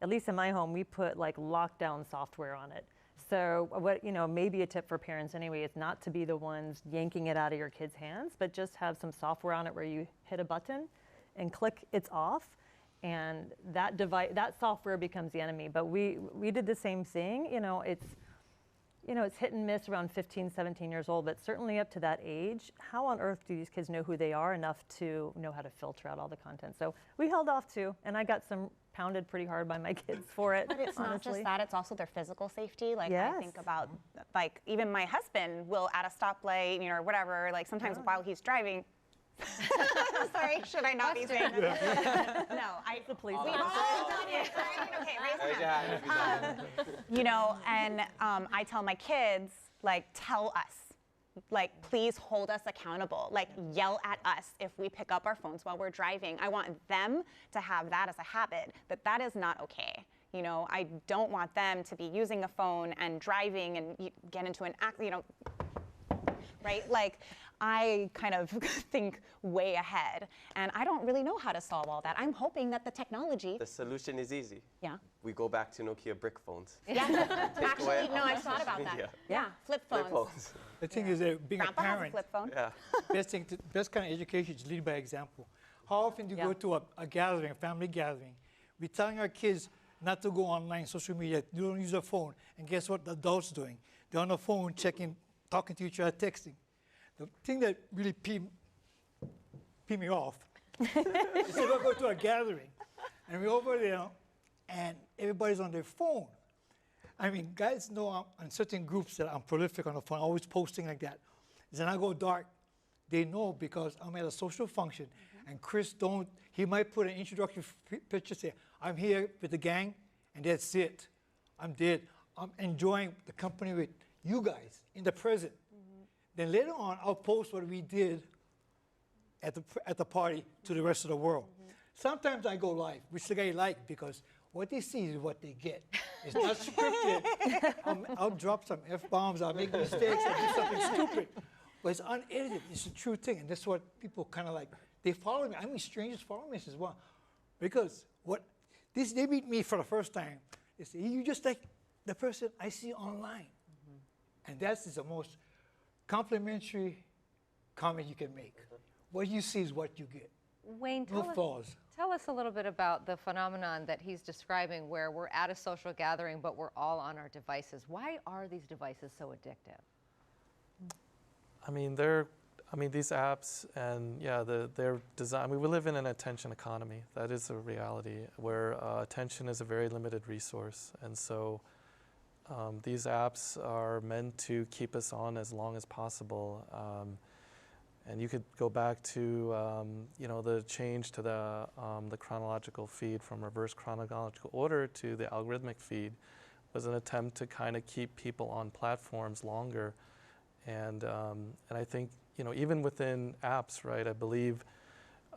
at least in my home, we put like lockdown software on it. So what, maybe a tip for parents anyway is not to be the ones yanking it out of your kids' hands, but just have some software on it where you hit a button and click it's off, and that software becomes the enemy. But we did the same thing. It's hit and miss around 15, 17 years old, but certainly up to that age, how on earth do these kids know who they are enough to know how to filter out all the content? So we held off too, and I got some pounded pretty hard by my kids for it. But it's honestly. Not just that, it's also their physical safety. Like yes. I think about, like even my husband will at a stoplight, or whatever, like sometimes while he's driving, sorry, should I not be saying that? No, the police. We've all done it, right? Okay, raise your hand. And I tell my kids, like, tell us, like, please hold us accountable, like, yell at us if we pick up our phones while we're driving. I want them to have that as a habit, that is not okay. I don't want them to be using a phone and driving and get into an accident, right? Like, I kind of think way ahead, and I don't really know how to solve all that. I'm hoping that the technology... The solution is easy. Yeah. We go back to Nokia brick phones. Yeah. Actually, no, I thought about that. Yeah, flip phones. Flip phones. The thing is, being Grandpa a has parent, a flip phone. Yeah. best kind of education is lead by example. How often do you go to a gathering, a family gathering, we're telling our kids not to go online, social media, you don't use a phone, and guess what the adults doing? they're on the phone checking, talking to each other, texting. The thing that really peed me off is if I go to a gathering and we're over there and everybody's on their phone. I mean, guys know on certain groups that I'm prolific on the phone, always posting like that. Then I go dark. They know because I'm at a social function, and Chris he might put an introductory picture, say, I'm here with the gang, and that's it. I'm dead. I'm enjoying the company with you guys in the present. Then later on, I'll post what we did at the party to the rest of the world. Sometimes I go live, which the guy like, because what they see is what they get. It's not scripted. I'll drop some F-bombs, I'll make mistakes, I'll do something stupid. But it's unedited, it's a true thing, and that's what people kind of like. They follow me. I mean, strangers follow me as well. Because they meet me for the first time. They say, you just like the person I see online. And that's the most complimentary comment you can make. What you see is what you get. Wayne, tell us a little bit about the phenomenon that he's describing where we're at a social gathering, but we're all on our devices. Why are these devices so addictive? I mean, these apps and they're designed. I mean, we live in an attention economy. That is a reality where attention is a very limited resource, and so these apps are meant to keep us on as long as possible. And you could go back to the change to the chronological feed from reverse chronological order to the algorithmic feed was an attempt to kind of keep people on platforms longer. And I think, even within apps, right, I believe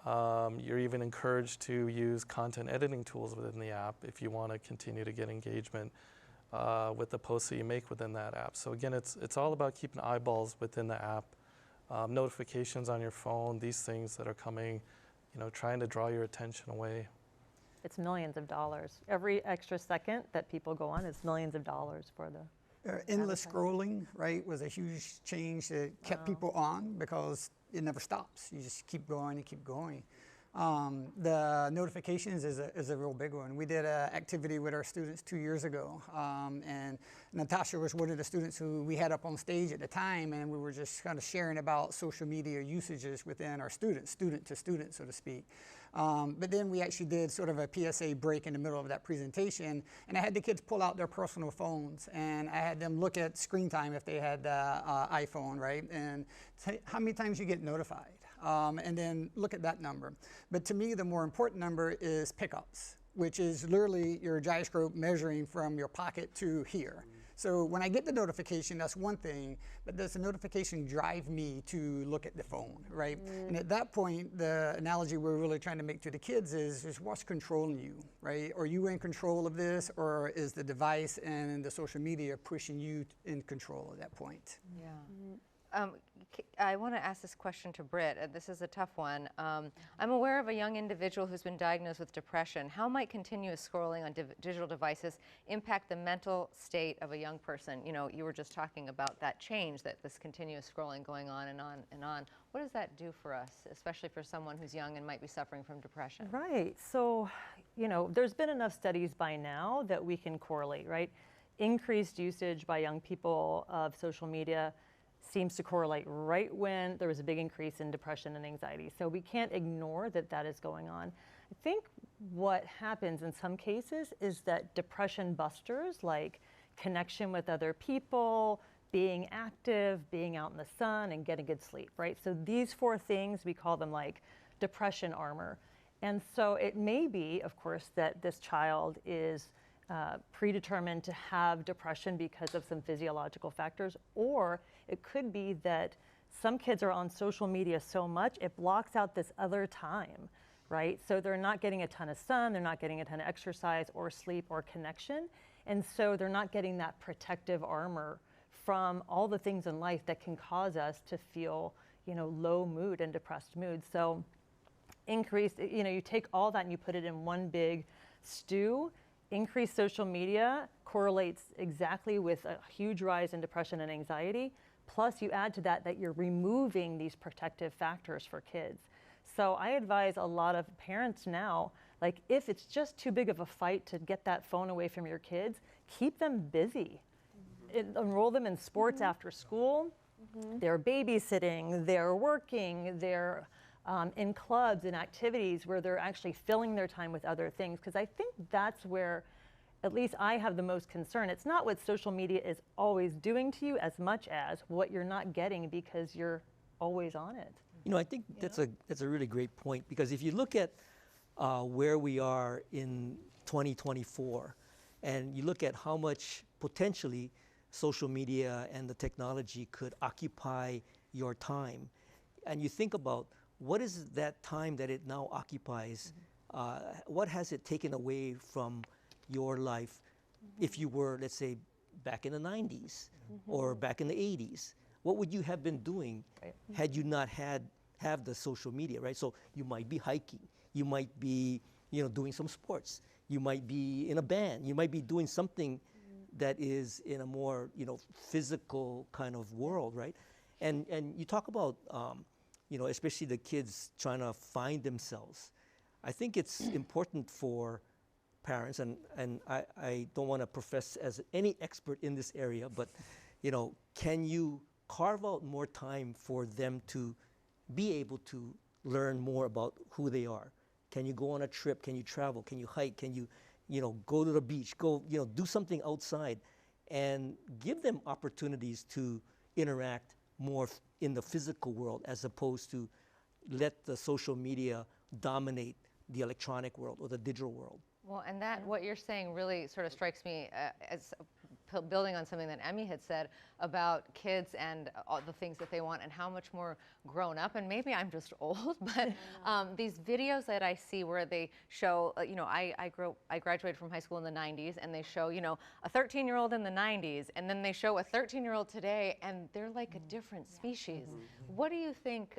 you're even encouraged to use content editing tools within the app if you want to continue to get engagement with the posts that you make within that app. So again, it's all about keeping eyeballs within the app, notifications on your phone, these things that are coming, trying to draw your attention away. It's millions of dollars. Every extra second that people go on, it's millions of dollars for the endless scrolling, right, was a huge change that kept people on because it never stops. You just keep going and keep going. The notifications is a real big one. We did an activity with our students 2 years ago, and Natasha was one of the students who we had up on stage at the time, and we were just kind of sharing about social media usages within our students, student to student, so to speak. But then we actually did sort of a PSA break in the middle of that presentation, and I had the kids pull out their personal phones, and I had them look at screen time if they had iPhone, right, and how many times you get notified. And then look at that number. But to me, the more important number is pickups, which is literally your gyroscope measuring from your pocket to here. So when I get the notification, that's one thing, but does the notification drive me to look at the phone, right? And at that point, the analogy we're really trying to make to the kids is what's controlling you, right? Are you in control of this, or is the device and the social media pushing you in control at that point? Yeah. I want to ask this question to Britt. This is a tough one. I'm aware of a young individual who's been diagnosed with depression. How might continuous scrolling on digital devices impact the mental state of a young person? You were just talking about that change, that this continuous scrolling going on and on and on. What does that do for us, especially for someone who's young and might be suffering from depression? Right. So, there's been enough studies by now that we can correlate, right? Increased usage by young people of social media seems to correlate right when there was a big increase in depression and anxiety. So we can't ignore that that is going on. I think what happens in some cases is that depression busters, like connection with other people, being active, being out in the sun, and getting good sleep, right? So these 4 things, we call them like depression armor. And so it may be, of course, that this child is predetermined to have depression because of some physiological factors, or it could be that some kids are on social media so much it blocks out this other time, right? So they're not getting a ton of sun, they're not getting a ton of exercise or sleep or connection, and so they're not getting that protective armor from all the things in life that can cause us to feel, low mood and depressed mood. So increased, you take all that and you put it in one big stew. Increased social media correlates exactly with a huge rise in depression and anxiety. Plus you add to that you're removing these protective factors for kids. So I advise a lot of parents now, like if it's just too big of a fight to get that phone away from your kids, keep them busy. enroll them in sports after school. They're babysitting, they're working, they're in clubs and activities where they're actually filling their time with other things. Because I think that's where, at least I have the most concern. It's not what social media is always doing to you as much as what you're not getting because you're always on it. You know, I think that's a really great point, because if you look at where we are in 2024, and you look at how much potentially social media and the technology could occupy your time, and you think about what is that time that it now occupies, what has it taken away from your life if you were, let's say, back in the 90s or back in the 80s? What would you have been doing had you not have the social media, right? So you might be hiking, you might be, you know, doing some sports, you might be in a band, you might be doing something that is in a more, you know, physical kind of world, right? And you talk about, you know, especially the kids trying to find themselves. I think it's important for parents, and I don't want to profess as any expert in this area, but, you know, can you carve out more time for them to be able to learn more about who they are? Can you go on a trip? Can you travel? Can you hike? Can you, you know, go to the beach? Go, you know, do something outside, and give them opportunities to interact more in the physical world, as opposed to let the social media dominate the electronic world or the digital world. Well, and that, what you're saying really sort of strikes me as building on something that Emmy had said about kids and all the things that they want, and how much more grown up, and maybe I'm just old, but these videos that I see where they show, you know, I graduated from high school in the 90s, and they show, you know, a 13-year-old in the 90s, and then they show a 13-year-old today, and they're like a different species. What do you think,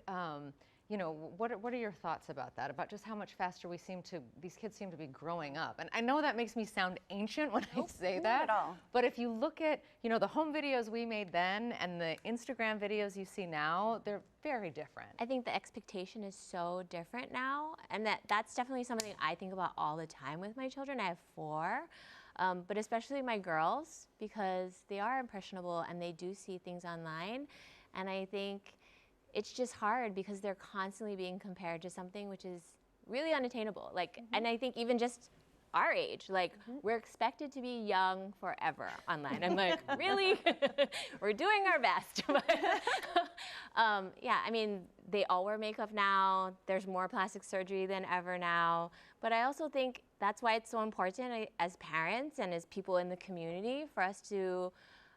you know, what are your thoughts about that? About just how much faster these kids seem to be growing up? And I know that makes me sound ancient when I say that. Not at all. But if you look at, you know, the home videos we made then and the Instagram videos you see now, they're very different. I think the expectation is so different now, and that's definitely something I think about all the time with my children. I have 4, but especially my girls, because they are impressionable and they do see things online, and I think it's just hard because they're constantly being compared to something which is really unattainable. Like, and I think even just our age, like, we're expected to be young forever online. I'm like, really? We're doing our best. Yeah, I mean, they all wear makeup now. There's more plastic surgery than ever now. But I also think that's why it's so important as parents and as people in the community for us to,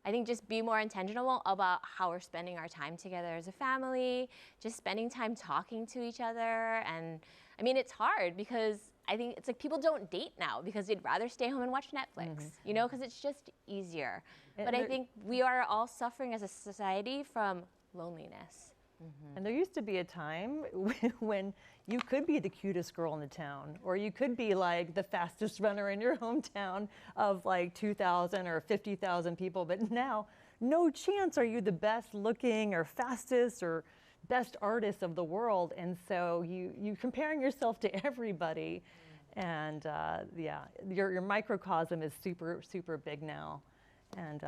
I think, just be more intentional about how we're spending our time together as a family, just spending time talking to each other. And I mean, it's hard because I think it's like people don't date now because they'd rather stay home and watch Netflix, you know, because it's just easier. But I think we are all suffering as a society from loneliness. And there used to be a time when you could be the cutest girl in the town, or you could be like the fastest runner in your hometown of like 2,000 or 50,000 people. But now, no chance are you the best looking or fastest or best artist of the world. And so you're comparing yourself to everybody. And yeah, your microcosm is super, super big now. And,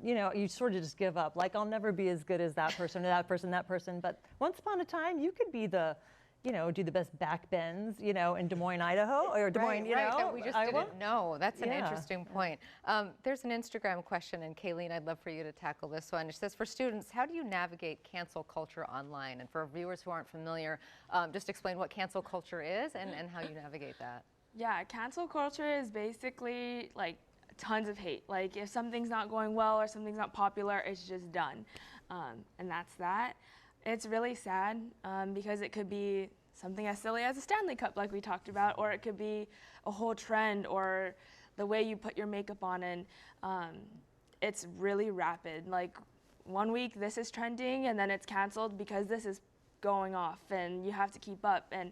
you know, you sort of just give up. Like, I'll never be as good as that person or that person, that person. But once upon a time, you could be the, you know, do the best back bends, you know, in Des Moines, Idaho, or Des Moines, you know, that we just Iowa. didn't know. That's an interesting point. There's an Instagram question, and Kayleen, I'd love for you to tackle this one. It says, for students, how do you navigate cancel culture online? And for viewers who aren't familiar, just explain what cancel culture is and how you navigate that. Yeah, cancel culture is basically like tons of hate. Like, if something's not going well or something's not popular, it's just done. And that's that. It's really sad because it could be something as silly as a Stanley Cup like we talked about, or it could be a whole trend or the way you put your makeup on, and it's really rapid. Like, one week this is trending and then it's canceled because this is going off and you have to keep up, and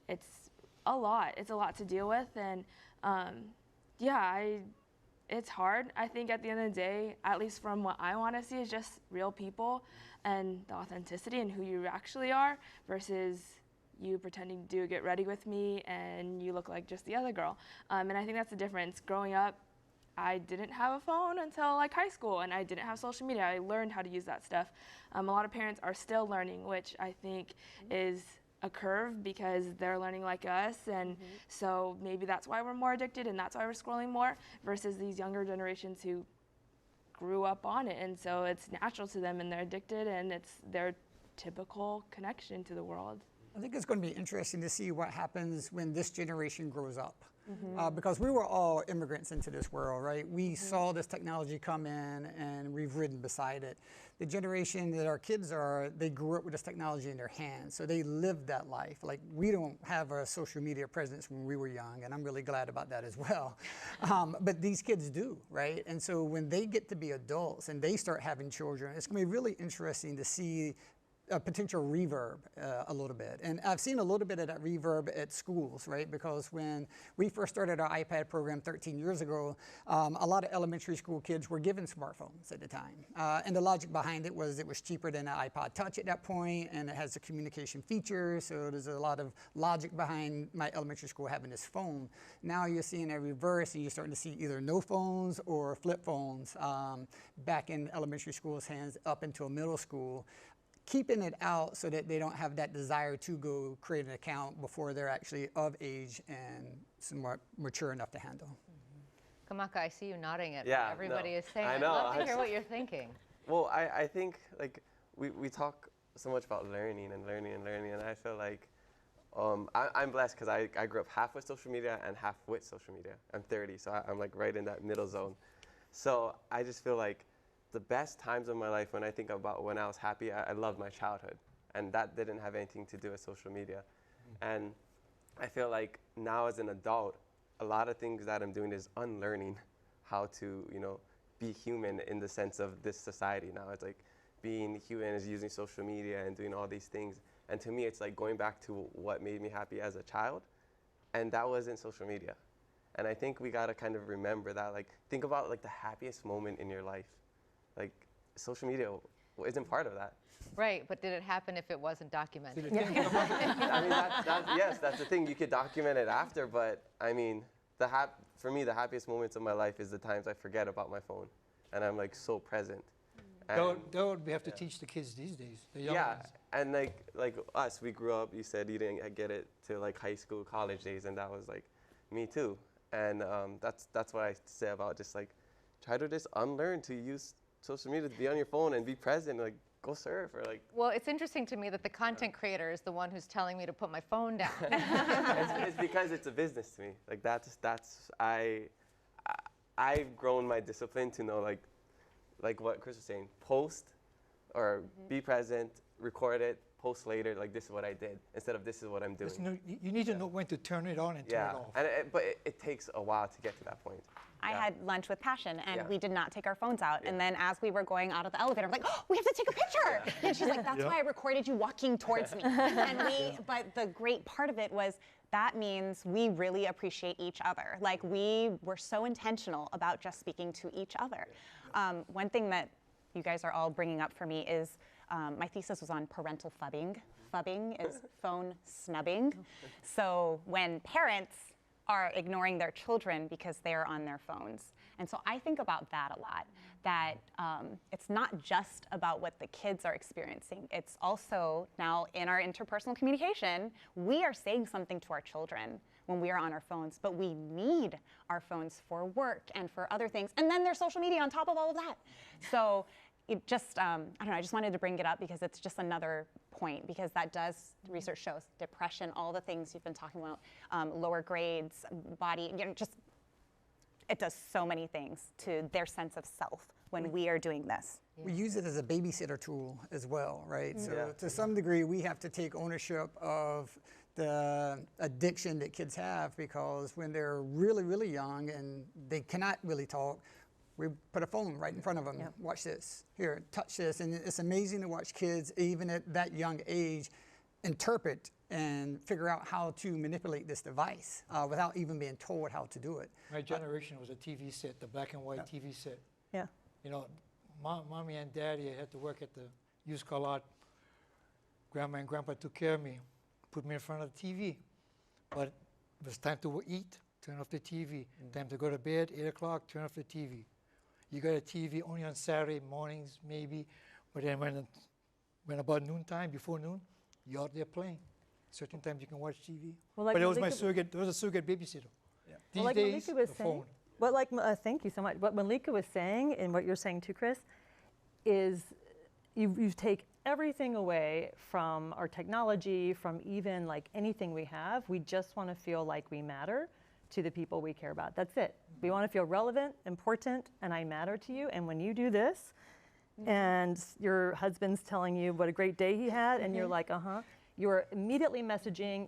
it's a lot. It's a lot to deal with, and yeah, it's hard. I think at the end of the day, at least from what I want to see, is just real people and the authenticity and who you actually are versus you pretending to get ready with me and you look like just the other girl. And I think that's the difference. Growing up, I didn't have a phone until like high school, and I didn't have social media. I learned how to use that stuff. A lot of parents are still learning, which I think is a curve because they're learning like us, and so maybe that's why we're more addicted and that's why we're scrolling more versus these younger generations who grew up on it, and so it's natural to them and they're addicted and it's their typical connection to the world. I think it's going to be interesting to see what happens when this generation grows up. Because we were all immigrants into this world, right? We saw this technology come in and we've ridden beside it. The generation that our kids are, they grew up with this technology in their hands, so they lived that life. Like, we don't have a social media presence when we were young, and I'm really glad about that as well. But these kids do, right? And so when they get to be adults and they start having children, it's going to be really interesting to see a potential reverb a little bit. And I've seen a little bit of that reverb at schools, right? Because when we first started our iPad program 13 years ago, a lot of elementary school kids were given smartphones at the time. And the logic behind it was cheaper than an iPod Touch at that point, and it has the communication features, so there's a lot of logic behind my elementary school having this phone. Now you're seeing a reverse, and you're starting to see either no phones or flip phones back in elementary school's hands up until middle school, keeping it out so that they don't have that desire to go create an account before they're actually of age and somewhat mature enough to handle. Kamaka, I see you nodding at Yeah, what everybody no, is saying. I know. I'd love to hear what you're thinking. Well, I think like we talk so much about learning, and I feel like I'm blessed because I grew up half with social media and half with social media. I'm 30, so I'm like right in that middle zone. So I just feel like the best times of my life, when I think about when I was happy, I loved my childhood, and that didn't have anything to do with social media. And I feel like now as an adult, a lot of things that I'm doing is unlearning how to, be human in the sense of this society now. It's like being human is using social media and doing all these things. And to me, it's like going back to what made me happy as a child, and that wasn't social media. And I think we gotta kind of remember that, like, think about like the happiest moment in your life. Like, social media isn't part of that. Right, but did it happen if it wasn't documented? I mean, yes, that's the thing. You could document it after, but I mean, for me, the happiest moments of my life is the times I forget about my phone, and I'm like so present. That would we have to teach the kids these days, the young ones. And like us, we grew up. You said you didn't get it to like high school, college days, and that was like me too. And that's what I say about just like try to just unlearn to use social media to be on your phone and be present, like go surf or like. Well, it's interesting to me that the content creator is the one who's telling me to put my phone down. it's because it's a business to me. Like I've grown my discipline to know like what Chris was saying, post or be present, record it, post later, like this is what I did, instead of this is what I'm doing. You need to know when to turn it on and turn it off. But it takes a while to get to that point. I had lunch with Passion, and we did not take our phones out. And then as we were going out of the elevator, I'm like, oh, we have to take a picture. And she's like, that's why I recorded you walking towards me. But the great part of it was that means we really appreciate each other. Like, we were so intentional about just speaking to each other. One thing that you guys are all bringing up for me is my thesis was on parental phubbing. Phubbing is phone snubbing. So when parents are ignoring their children because they're on their phones. And so I think about that a lot, that it's not just about what the kids are experiencing. It's also now in our interpersonal communication, we are saying something to our children when we are on our phones, but we need our phones for work and for other things. And then there's social media on top of all of that. So it just, I don't know, I just wanted to bring it up because it's just another point, because that does, research shows, depression, all the things you've been talking about, lower grades, body, just, it does so many things to their sense of self when we are doing this. We use it as a babysitter tool as well, right? So to some degree, we have to take ownership of the addiction that kids have, because when they're really, really young and they cannot really talk, we put a phone right in front of them. Watch this. Here, touch this. And it's amazing to watch kids, even at that young age, interpret and figure out how to manipulate this device without even being told how to do it. My generation was a TV set, the black and white TV set. Yeah. You know, mommy and daddy had to work at the used car lot. Grandma and grandpa took care of me, put me in front of the TV. But it was time to eat, turn off the TV. Time to go to bed, 8 o'clock, turn off the TV. You got a TV only on Saturday mornings, maybe, but then when about noontime, before noon, you're out there playing. Certain times you can watch TV. Well, like but it was my Malika- surrogate, there was a surrogate babysitter. These Well, like days, Malika was the saying, phone. but like, thank you so much. What Malika was saying, and what you're saying too, Chris, is you take everything away from our technology, from even like anything we have. We just want to feel like we matter to the people we care about. That's it. We want to feel relevant, important, and I matter to you. And when you do this, and your husband's telling you what a great day he had, and you're like, you're immediately messaging,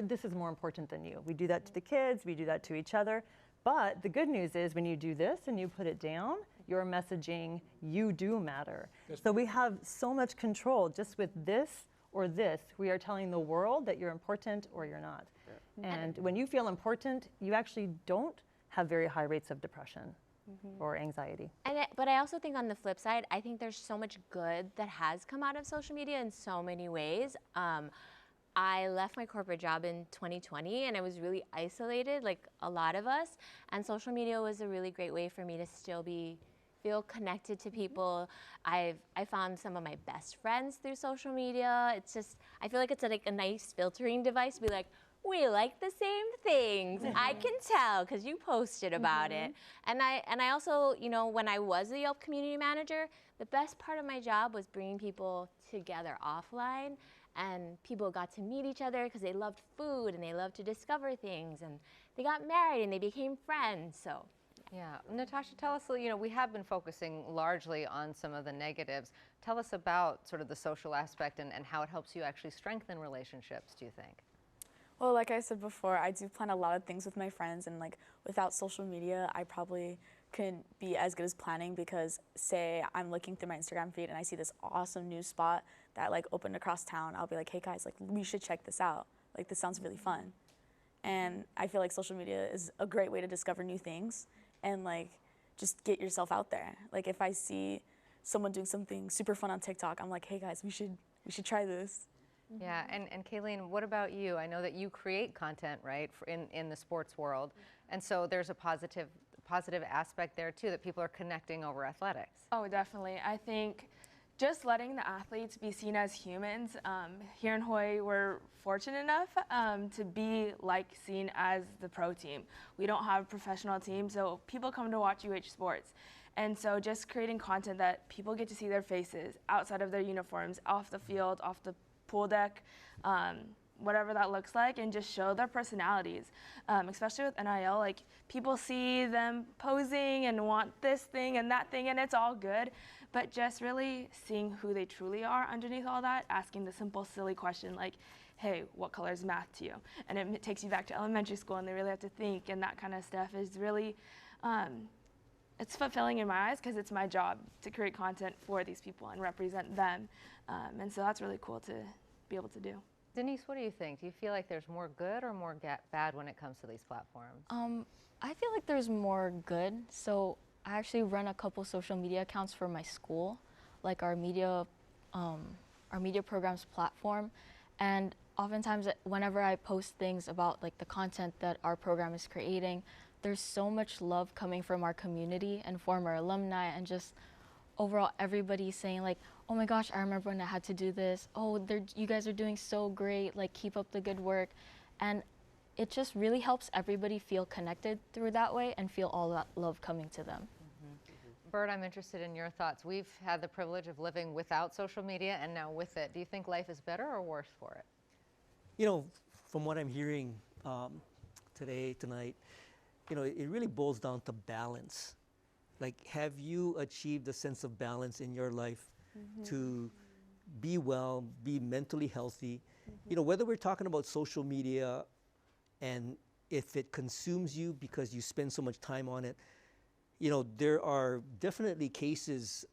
this is more important than you. We do that to the kids, we do that to each other. But the good news is when you do this and you put it down, you're messaging, you do matter. So we have so much control just with this or this. We are telling the world that you're important or you're not. And when you feel important, you actually don't have very high rates of depression or anxiety. But I also think on the flip side, I think there's so much good that has come out of social media in so many ways. I left my corporate job in 2020 and I was really isolated, like a lot of us. And social media was a really great way for me to still feel connected to people. I found some of my best friends through social media. It's just, I feel like it's like a nice filtering device to be like, we like the same things. I can tell because you posted about it. And I also, you know, when I was a Yelp community manager, the best part of my job was bringing people together offline, and people got to meet each other because they loved food and they loved to discover things, and they got married and they became friends. So. Yeah, Natasha, tell us, you know, we have been focusing largely on some of the negatives. Tell us about sort of the social aspect and how it helps you actually strengthen relationships, do you think? Well, like I said before, I do plan a lot of things with my friends, and like without social media, I probably couldn't be as good as planning, because say I'm looking through my Instagram feed and I see this awesome new spot that like opened across town, I'll be like, hey guys, like we should check this out. Like this sounds really fun. And I feel like social media is a great way to discover new things and like just get yourself out there. Like if I see someone doing something super fun on TikTok, I'm like, hey guys, we should try this. Yeah, and Kayleen, what about you? I know that you create content, right, in the sports world, and so there's a positive aspect there too, that people are connecting over athletics. Oh, definitely. I think just letting the athletes be seen as humans. Here in Hawaii, we're fortunate enough to be seen as the pro team. We don't have a professional team, so people come to watch Sports. And so just creating content that people get to see their faces outside of their uniforms, off the field, off the pool deck, whatever that looks like, and just show their personalities. Especially with NIL, like people see them posing and want this thing and that thing, and it's all good, but just really seeing who they truly are underneath all that, asking the simple, silly question like, hey, what color is math to you? And it takes you back to elementary school, and they really have to think, and that kind of stuff is really, it's fulfilling in my eyes, because it's my job to create content for these people and represent them. And so that's really cool to be able to do. Denise, what do you think? Do you feel like there's more good or more bad when it comes to these platforms? I feel like there's more good. So I actually run a couple social media accounts for my school, like our media programs platform. And oftentimes whenever I post things about like the content that our program is creating, there's so much love coming from our community and former alumni, and just overall everybody saying like, oh my gosh, I remember when I had to do this. Oh, you guys are doing so great. Like, keep up the good work. And it just really helps everybody feel connected through that way and feel all that love coming to them. Bert, I'm interested in your thoughts. We've had the privilege of living without social media and now with it. Do you think life is better or worse for it? You know, from what I'm hearing tonight, you know, it really boils down to balance. Like, have you achieved a sense of balance in your life to be well, be mentally healthy? You know, whether we're talking about social media and if it consumes you because you spend so much time on it, you know, there are definitely cases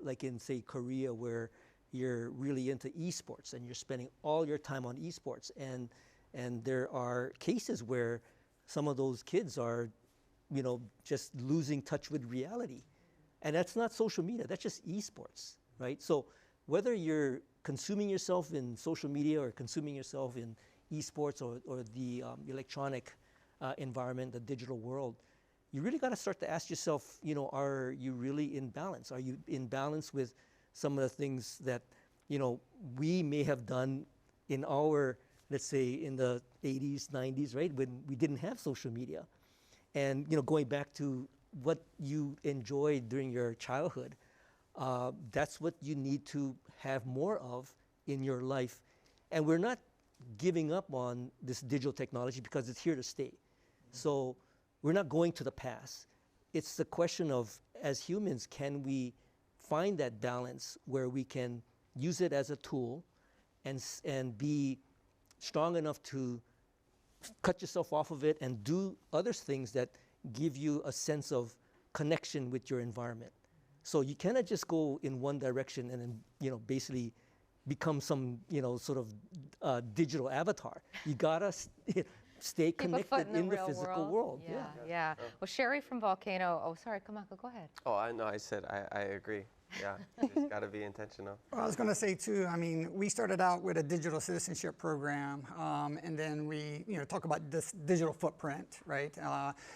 like in, say, Korea, where you're really into esports and you're spending all your time on esports. And there are cases where some of those kids are, you know, just losing touch with reality. And that's not social media, that's just esports, right? So whether you're consuming yourself in social media or consuming yourself in esports or the electronic environment, the digital world, you really got to start to ask yourself, you know, are you really in balance? Are you in balance with some of the things that, you know, we may have done in our, let's say, in the 80s, 90s, right, when we didn't have social media? And, you know, going back to what you enjoyed during your childhood, that's what you need to have more of in your life. And we're not giving up on this digital technology because it's here to stay. So we're not going to the past. It's the question of, as humans, can we find that balance where we can use it as a tool and be strong enough to cut yourself off of it and do other things that give you a sense of connection with your environment. So you cannot just go in one direction and then, you know, basically become some, you know, sort of digital avatar. You gotta stay connected in the physical world. Yeah, yeah. Well, Sherry from Volcano. Oh, sorry, Kākou, go ahead. Oh, I know. I said I agree. Yeah, it's got to be intentional. Well, I was going to say too. I mean, we started out with a digital citizenship program, and then we, you know, talk about this digital footprint, right?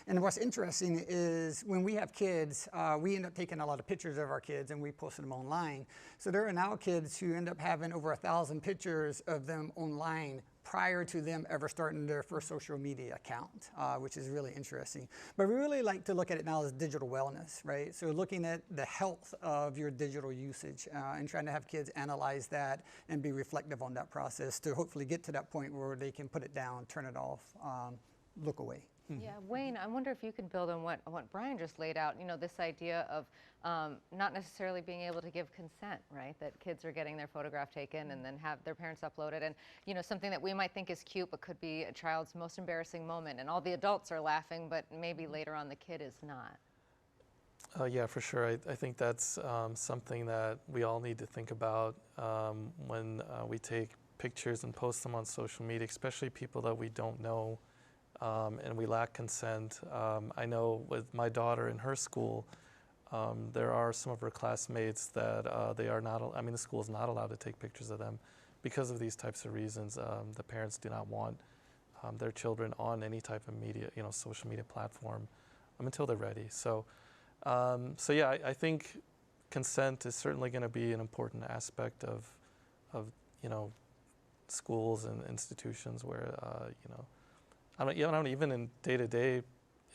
And what's interesting is when we have kids, we end up taking a lot of pictures of our kids and we post them online. So there are now kids who end up having over 1,000 pictures of them online prior to them ever starting their first social media account, which is really interesting. But we really like to look at it now as digital wellness, right? So looking at the health of your digital usage and trying to have kids analyze that and be reflective on that process to hopefully get to that point where they can put it down, turn it off, look away. Yeah, Wayne, I wonder if you can build on what Brian just laid out, you know, this idea of not necessarily being able to give consent, right? That kids are getting their photograph taken and then have their parents upload it. And, you know, something that we might think is cute but could be a child's most embarrassing moment. And all the adults are laughing, but maybe later on the kid is not. Yeah, for sure. I think that's something that we all need to think about when we take pictures and post them on social media, especially people that we don't know. And we lack consent. I know with my daughter in her school, there are some of her classmates that they are not, I mean, the school is not allowed to take pictures of them because of these types of reasons. The parents do not want their children on any type of media, you know, social media platform until they're ready. So yeah, I think consent is certainly going to be an important aspect of, you know, schools and institutions where, you know, I don't even in day-to-day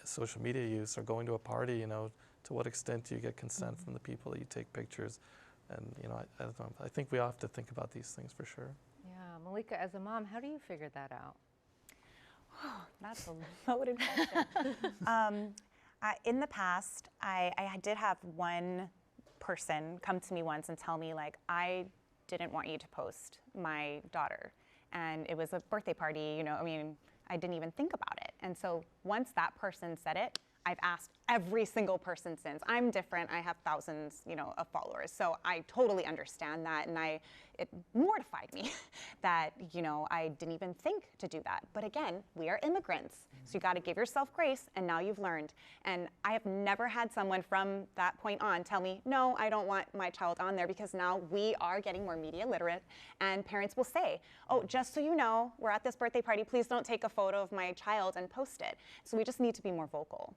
social media use or going to a party, you know, to what extent do you get consent from the people that you take pictures? And, you know, I don't know, I think we have to think about these things for sure. Yeah, Malika, as a mom, how do you figure that out? That's a loaded question. In the past, I did have one person come to me once and tell me, like, I didn't want you to post my daughter. And it was a birthday party, you know, I mean, I didn't even think about it. And so once that person said it, I've asked every single person since. I'm different. I have thousands, you know, of followers. So I totally understand that. And it mortified me that, you know, I didn't even think to do that. But again, we are immigrants. So you got to give yourself grace. And now you've learned. And I have never had someone from that point on tell me, no, I don't want my child on there, because now we are getting more media literate. And parents will say, oh, just so you know, we're at this birthday party. Please don't take a photo of my child and post it. So we just need to be more vocal.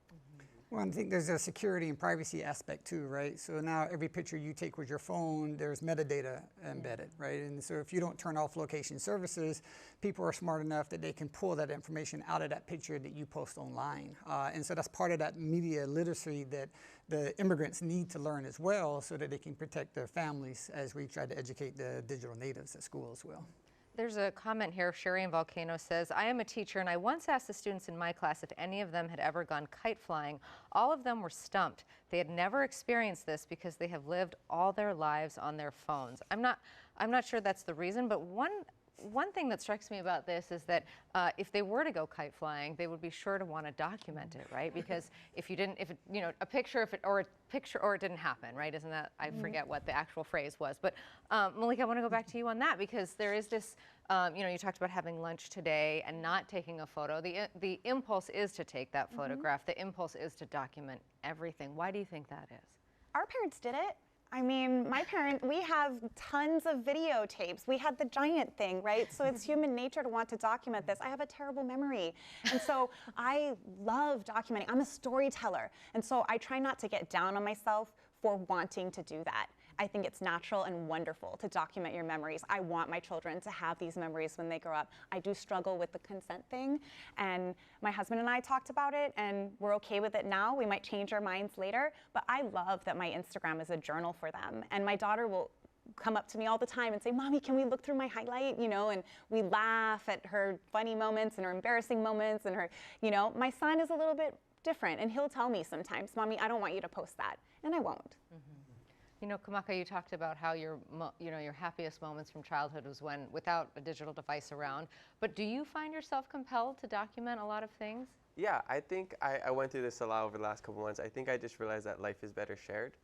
Well, I think there's a security and privacy aspect too, right? So now every picture you take with your phone, there's metadata embedded, right? And so if you don't turn off location services, people are smart enough that they can pull that information out of that picture that you post online. And so that's part of that media literacy that the immigrants need to learn as well, so that they can protect their families as we try to educate the digital natives at school as well. There's a comment here. Sherry in Volcano says, I am a teacher and I once asked the students in my class if any of them had ever gone kite flying. All of them were stumped. They had never experienced this because they have lived all their lives on their phones. I'm not sure that's the reason, but one thing that strikes me about this is that if they were to go kite flying, they would be sure to want to document it, right? Because if it didn't happen, right? Isn't that, I forget what the actual phrase was. But Malika, I want to go back to you on that, because there is this, you know, you talked about having lunch today and not taking a photo. The impulse is to take that photograph. The impulse is to document everything. Why do you think that is? Our parents did it. I mean, my parents, we have tons of videotapes. We had the giant thing, right? So it's human nature to want to document this. I have a terrible memory. And so I love documenting. I'm a storyteller. And so I try not to get down on myself for wanting to do that. I think it's natural and wonderful to document your memories. I want my children to have these memories when they grow up. I do struggle with the consent thing, and my husband and I talked about it, and we're okay with it now. We might change our minds later, but I love that my Instagram is a journal for them. And my daughter will come up to me all the time and say, Mommy, can we look through my highlight? You know, and we laugh at her funny moments and her embarrassing moments and her, you know. My son is a little bit different, and he'll tell me sometimes, Mommy, I don't want you to post that, and I won't. You know, Kamaka, you talked about how your happiest moments from childhood was when without a digital device around. But do you find yourself compelled to document a lot of things? Yeah, I think I went through this a lot over the last couple months. I think I just realized that life is better shared,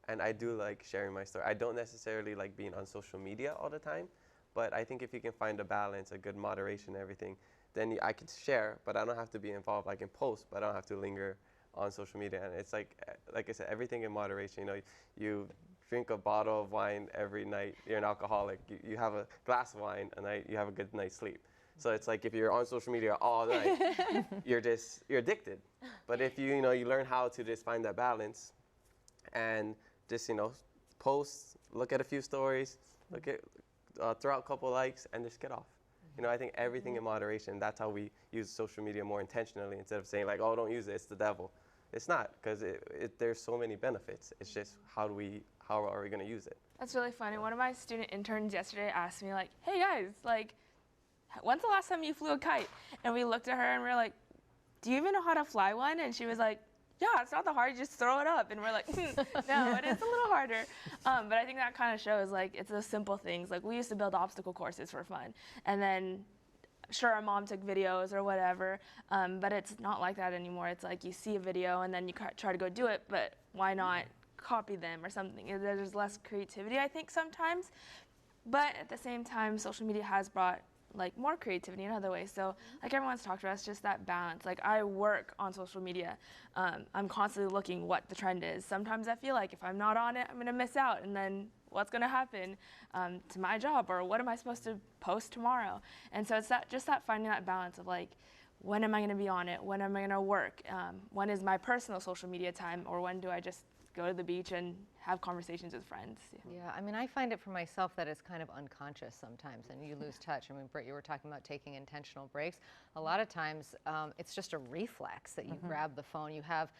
and I do like sharing my story. I don't necessarily like being on social media all the time, but I think if you can find a balance, a good moderation, everything, then I can share, but I don't have to be involved. I can post, but I don't have to linger on social media. And it's like I said, everything in moderation. You know, you drink a bottle of wine every night, you're an alcoholic. You have a glass of wine a night, you have a good night's sleep. So it's like if you're on social media all night, you're addicted. But if you learn how to just find that balance and just, post, look at a few stories, throw out a couple likes and just get off. You know, I think everything in moderation, that's how we use social media more intentionally instead of saying like, oh, don't use it, it's the devil. It's not, because there's so many benefits. It's just how are we going to use it? That's really funny. One of my student interns yesterday asked me like, hey guys, like, when's the last time you flew a kite? And we looked at her and we were like, do you even know how to fly one? And she was like, yeah, it's not that hard, you just throw it up. And we're like, no, it is a little harder. But I think that kind of shows like it's those simple things. Like we used to build obstacle courses for fun. And then sure, our mom took videos or whatever, but it's not like that anymore. It's like you see a video and then you try to go do it, but why not copy them or something? There's less creativity, I think, sometimes. But at the same time, social media has brought like more creativity in other ways. So like everyone's talked about, it's just that balance. Like I work on social media. I'm constantly looking what the trend is. Sometimes I feel like if I'm not on it, I'm gonna miss out, and then what's gonna happen to my job, or what am I supposed to post tomorrow? And so it's just that finding that balance of like, when am I gonna be on it? When am I gonna work? When is my personal social media time, or when do I just go to the beach and have conversations with friends? Yeah, I mean, I find it for myself that it's kind of unconscious sometimes, and you lose touch. I mean, Britt, you were talking about taking intentional breaks. A lot of times, it's just a reflex that you grab the phone. You have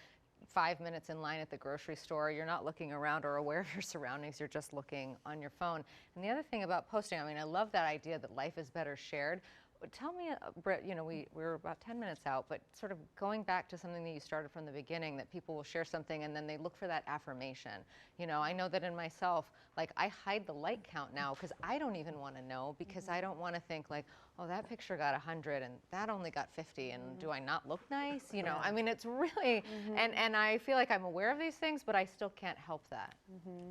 5 minutes in line at the grocery store. You're not looking around or aware of your surroundings. You're just looking on your phone. And the other thing about posting, I mean, I love that idea that life is better shared. Tell me, Britt, you know, we're about 10 minutes out, but sort of going back to something that you started from the beginning, that people will share something and then they look for that affirmation. You know, I know that in myself, like I hide the like count now because I don't even want to know, because I don't want to think like, oh, that picture got 100 and that only got 50, and do I not look nice? You know, I mean, it's really, and I feel like I'm aware of these things, but I still can't help that.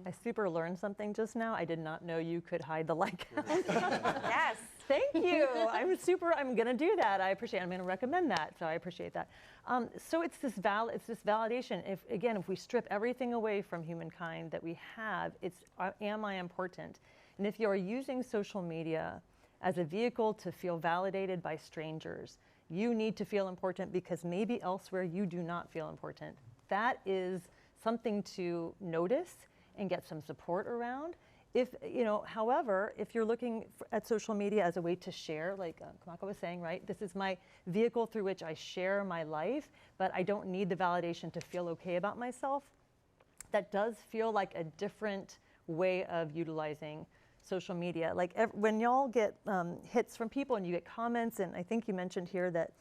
I super learned something just now. I did not know you could hide the like count. Yes. Thank you. I'm going to do that. I appreciate it. I'm going to recommend that. So I appreciate that. So it's this validation. If we strip everything away from humankind that we have, it's am I important? And if you're using social media as a vehicle to feel validated by strangers, you need to feel important because maybe elsewhere you do not feel important. That is something to notice and get some support around. However, if you're looking at social media as a way to share, like Kamaka was saying, right? This is my vehicle through which I share my life, but I don't need the validation to feel okay about myself. That does feel like a different way of utilizing social media. Like when y'all get hits from people and you get comments, and I think you mentioned here that,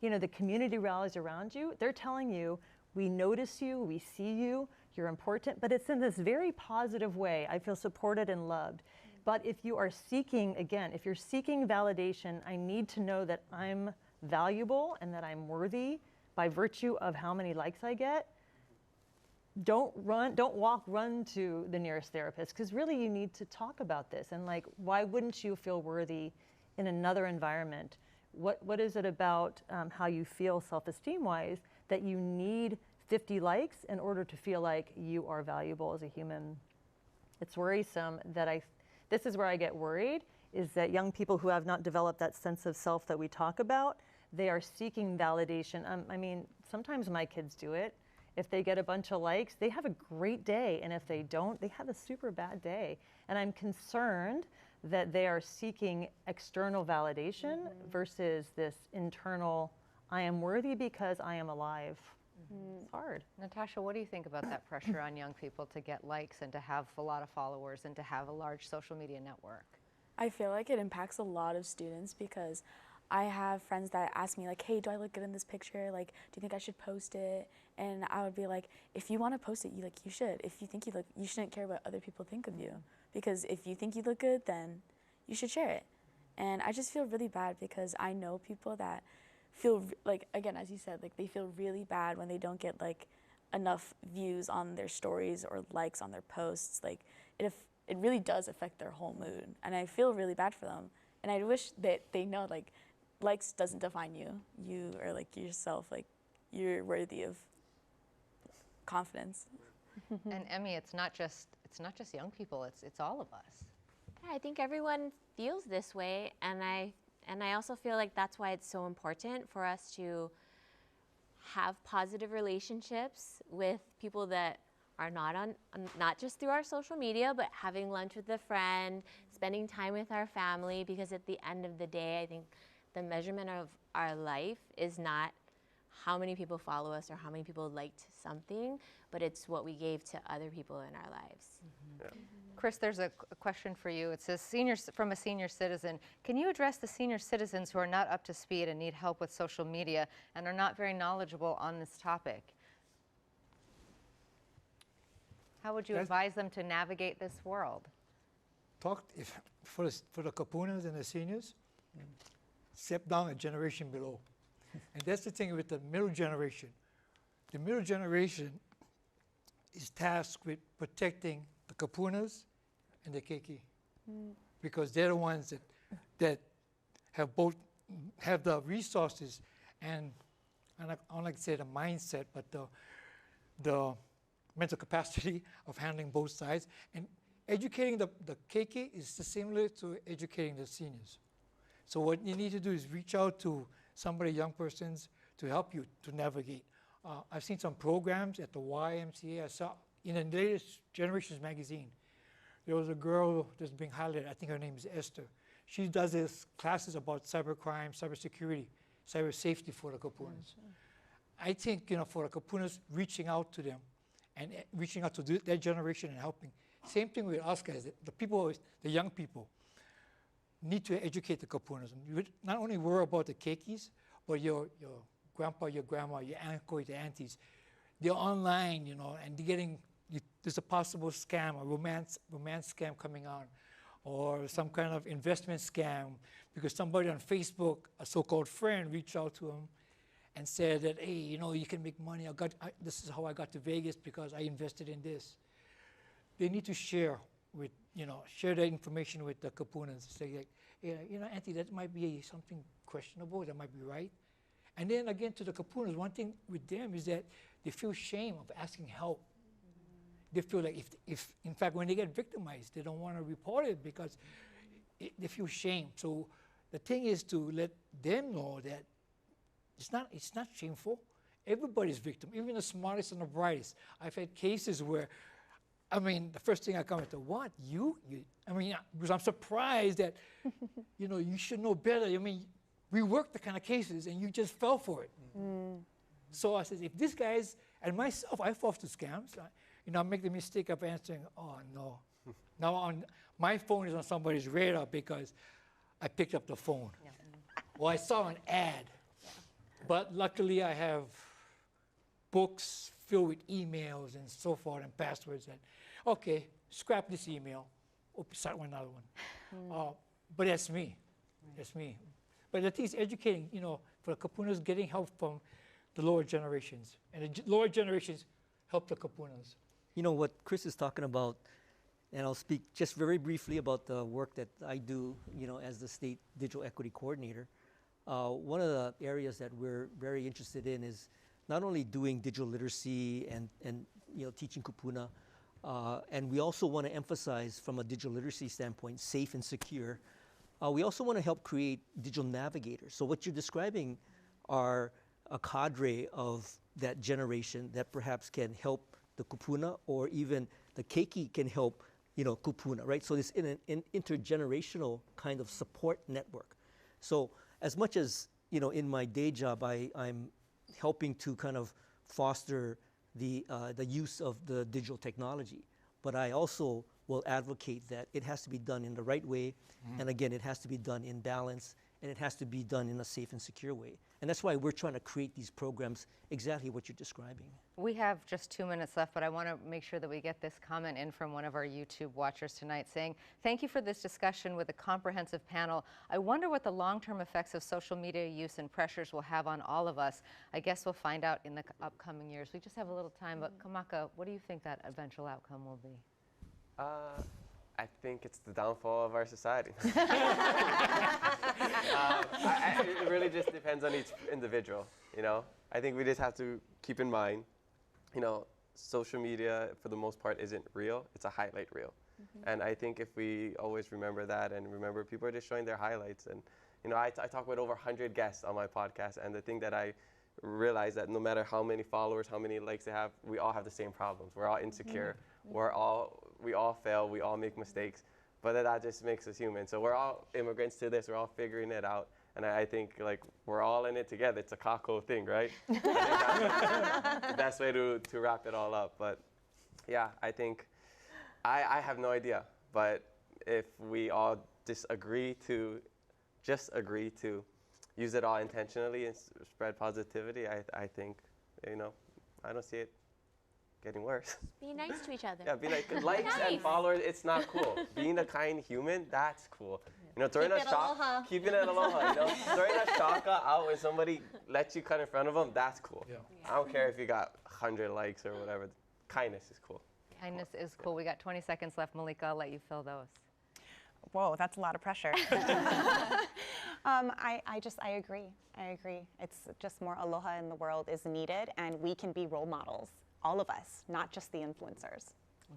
you know, the community rallies around you, they're telling you, we notice you, we see you, you're important, but it's in this very positive way. I feel supported and loved. But if you are seeking, again, if you're seeking validation, I need to know that I'm valuable and that I'm worthy by virtue of how many likes I get. Don't run to the nearest therapist, because really you need to talk about this. And like, why wouldn't you feel worthy in another environment? What is it about how you feel self-esteem wise that you need 50 likes in order to feel like you are valuable as a human It's worrisome that this is where I get worried, is that young people who have not developed that sense of self that we talk about, they are seeking validation. I mean, sometimes my kids do it. If they get a bunch of likes, they have a great day. And if they don't, they have a super bad day. And I'm concerned that they are seeking external validation versus this internal, I am worthy because I am alive. It's hard. Natasha, what do you think about that pressure on young people to get likes and to have a lot of followers and to have a large social media network? I feel like it impacts a lot of students because I have friends that ask me like, hey, do I look good in this picture? Like, do you think I should post it? And I would be like, if you want to post it, you should. If you think you look, you shouldn't care what other people think of you. Because if you think you look good, then you should share it. And I just feel really bad because I know people that feel like, again, as you said, like they feel really bad when they don't get like enough views on their stories or likes on their posts. Like it really does affect their whole mood. And I feel really bad for them. And I wish that they know like likes doesn't define you. You are like yourself, like you're worthy of confidence. And Emmy, it's not just young people, it's all of us. Yeah, I think everyone feels this way, and I also feel like that's why it's so important for us to have positive relationships with people that are not just through our social media, but having lunch with a friend, spending time with our family, because at the end of the day, I think the measurement of our life is not how many people follow us or how many people liked something, but it's what we gave to other people in our lives. Chris, there's a question for you. It says, from a senior citizen, can you address the senior citizens who are not up to speed and need help with social media and are not very knowledgeable on this topic? How would you advise them to navigate this world? For the kapunas and the seniors, step down a generation below. And that's the thing with the middle generation. The middle generation is tasked with protecting the kapunas and the keiki, because they're the ones that have the resources and I don't like to say the mindset, but the mental capacity of handling both sides. And educating the keiki is similar to educating the seniors. So what you need to do is reach out to somebody, young persons, to help you to navigate. I've seen some programs at the YMCA. I saw in the latest Generations magazine, there was a girl that's being highlighted. I think her name is Esther. She does this classes about cybercrime, cybersecurity, cyber safety for the kapunas. I think, for the kapunas, reaching out to them and reaching out to their generation and helping. Same thing with us guys. The young people need to educate the kapunas. Not only worry about the keikis, but your grandpa, your grandma, your uncle, your aunties. They're online, and they're getting, there's a possible scam, a romance scam coming on, or some kind of investment scam, because somebody on Facebook, a so-called friend, reached out to them and said that, hey, you can make money. This is how I got to Vegas because I invested in this. They need to share that information with the kapunas. Say, like, hey, auntie, that might be something questionable. That might be right. And then again, to the kapunas, one thing with them is that they feel shame of asking help. They feel like if in fact, when they get victimized, they don't want to report it because they feel shame. So the thing is to let them know that it's not shameful. Everybody's victim, even the smartest and the brightest. I've had cases where, the first thing I comment to, what, because I'm surprised that, you should know better. We work the kind of cases and you just fell for it. So I said, if these guys, and myself, I fall to scams, I make the mistake of answering, oh no. Now my phone is on somebody's radar because I picked up the phone. Yeah. Well, I saw an ad, but luckily I have books filled with emails and so forth and passwords. And okay, scrap this email. Start another one. But that's me. That's me. But the thing is educating, for the kapunas, getting help from the lower generations. And the lower generations help the kapunas. What Chris is talking about, and I'll speak just very briefly about the work that I do, as the State Digital Equity Coordinator. One of the areas that we're very interested in is not only doing digital literacy and teaching kupuna, And we also want to emphasize, from a digital literacy standpoint, safe and secure. We also want to help create digital navigators. So what you're describing are a cadre of that generation that perhaps can help the kupuna, or even the keiki can help, kupuna, right? So it's an intergenerational kind of support network. So as much as, in my day job, I'm helping to kind of foster the use of the digital technology, but I also will advocate that it has to be done in the right way, and again, it has to be done in balance, and it has to be done in a safe and secure way. And that's why we're trying to create these programs, exactly what you're describing. We have just 2 minutes left, but I want to make sure that we get this comment in from one of our YouTube watchers tonight saying, thank you for this discussion with a comprehensive panel. I wonder what the long-term effects of social media use and pressures will have on all of us. I guess we'll find out in the upcoming years. We just have a little time, but Kamaka, what do you think that eventual outcome will be? I think it's the downfall of our society. It really just depends on each individual, I think we just have to keep in mind, social media for the most part isn't real, it's a highlight reel. And I think if we always remember that, and remember people are just showing their highlights, and I talk with over 100 guests on my podcast, and the thing that I realize that no matter how many followers, how many likes they have, we all have the same problems. We're all insecure, we all fail, we all make mistakes, but that just makes us human. So we're all immigrants to this, we're all figuring it out. And I think we're all in it together. It's a Kākou thing, right? I think that's the best way to wrap it all up. But yeah, I think, I have no idea. But if we all just agree to use it all intentionally and spread positivity, I think, I don't see it getting worse. Be nice to each other. Yeah, be nice. Likes and followers, it's not cool. Being a kind human, that's cool. Throwing a shaka, keeping it aloha. Throwing a shaka out when somebody lets you cut in front of them, that's cool. Yeah. I don't care if you got 100 likes or whatever. Kindness is cool. Kindness is cool. We got 20 seconds left. Malika, I'll let you fill those. Whoa, that's a lot of pressure. I agree. It's just more aloha in the world is needed, and we can be role models, all of us, not just the influencers.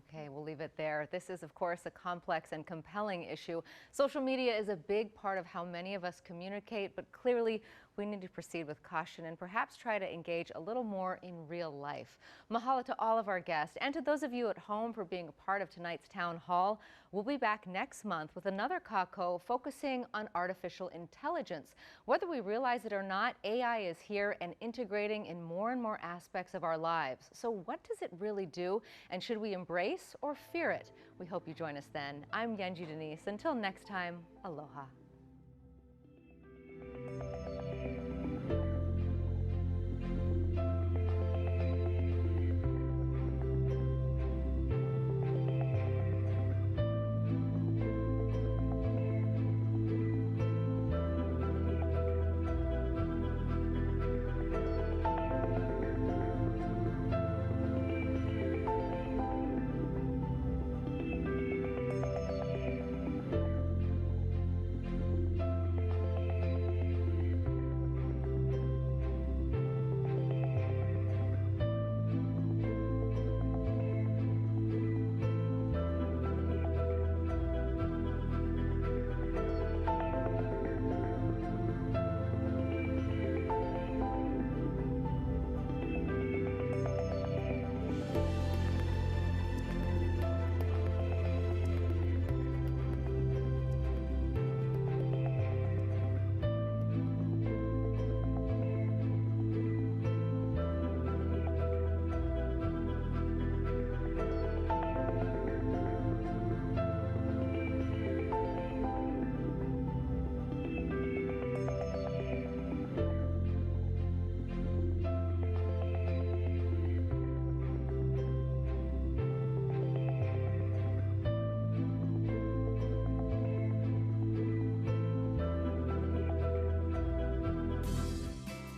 Okay, we'll leave it there. This is, of course, a complex and compelling issue. Social media is a big part of how many of us communicate, but clearly we need to proceed with caution and perhaps try to engage a little more in real life. Mahalo to all of our guests and to those of you at home for being a part of tonight's town hall. We'll be back next month with another Kākou focusing on artificial intelligence. Whether we realize it or not, AI is here and integrating in more and more aspects of our lives. So what does it really do, and should we embrace or fear it? We hope you join us then. I'm Yenji Denise. Until next time, aloha.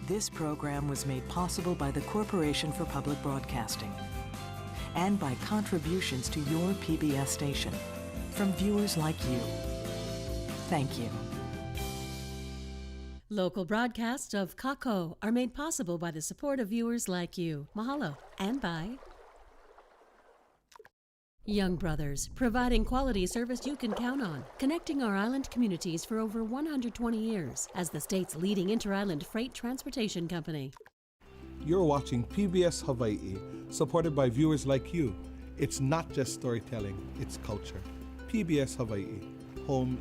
This program was made possible by the Corporation for Public Broadcasting and by contributions to your PBS station from viewers like you. Thank you. Local broadcasts of Kākou are made possible by the support of viewers like you. Mahalo, and bye. Young Brothers, providing quality service you can count on, connecting our island communities for over 120 years as the state's leading inter-island freight transportation company. You're watching PBS Hawaii, supported by viewers like you. It's not just storytelling, it's culture. PBS Hawaii, home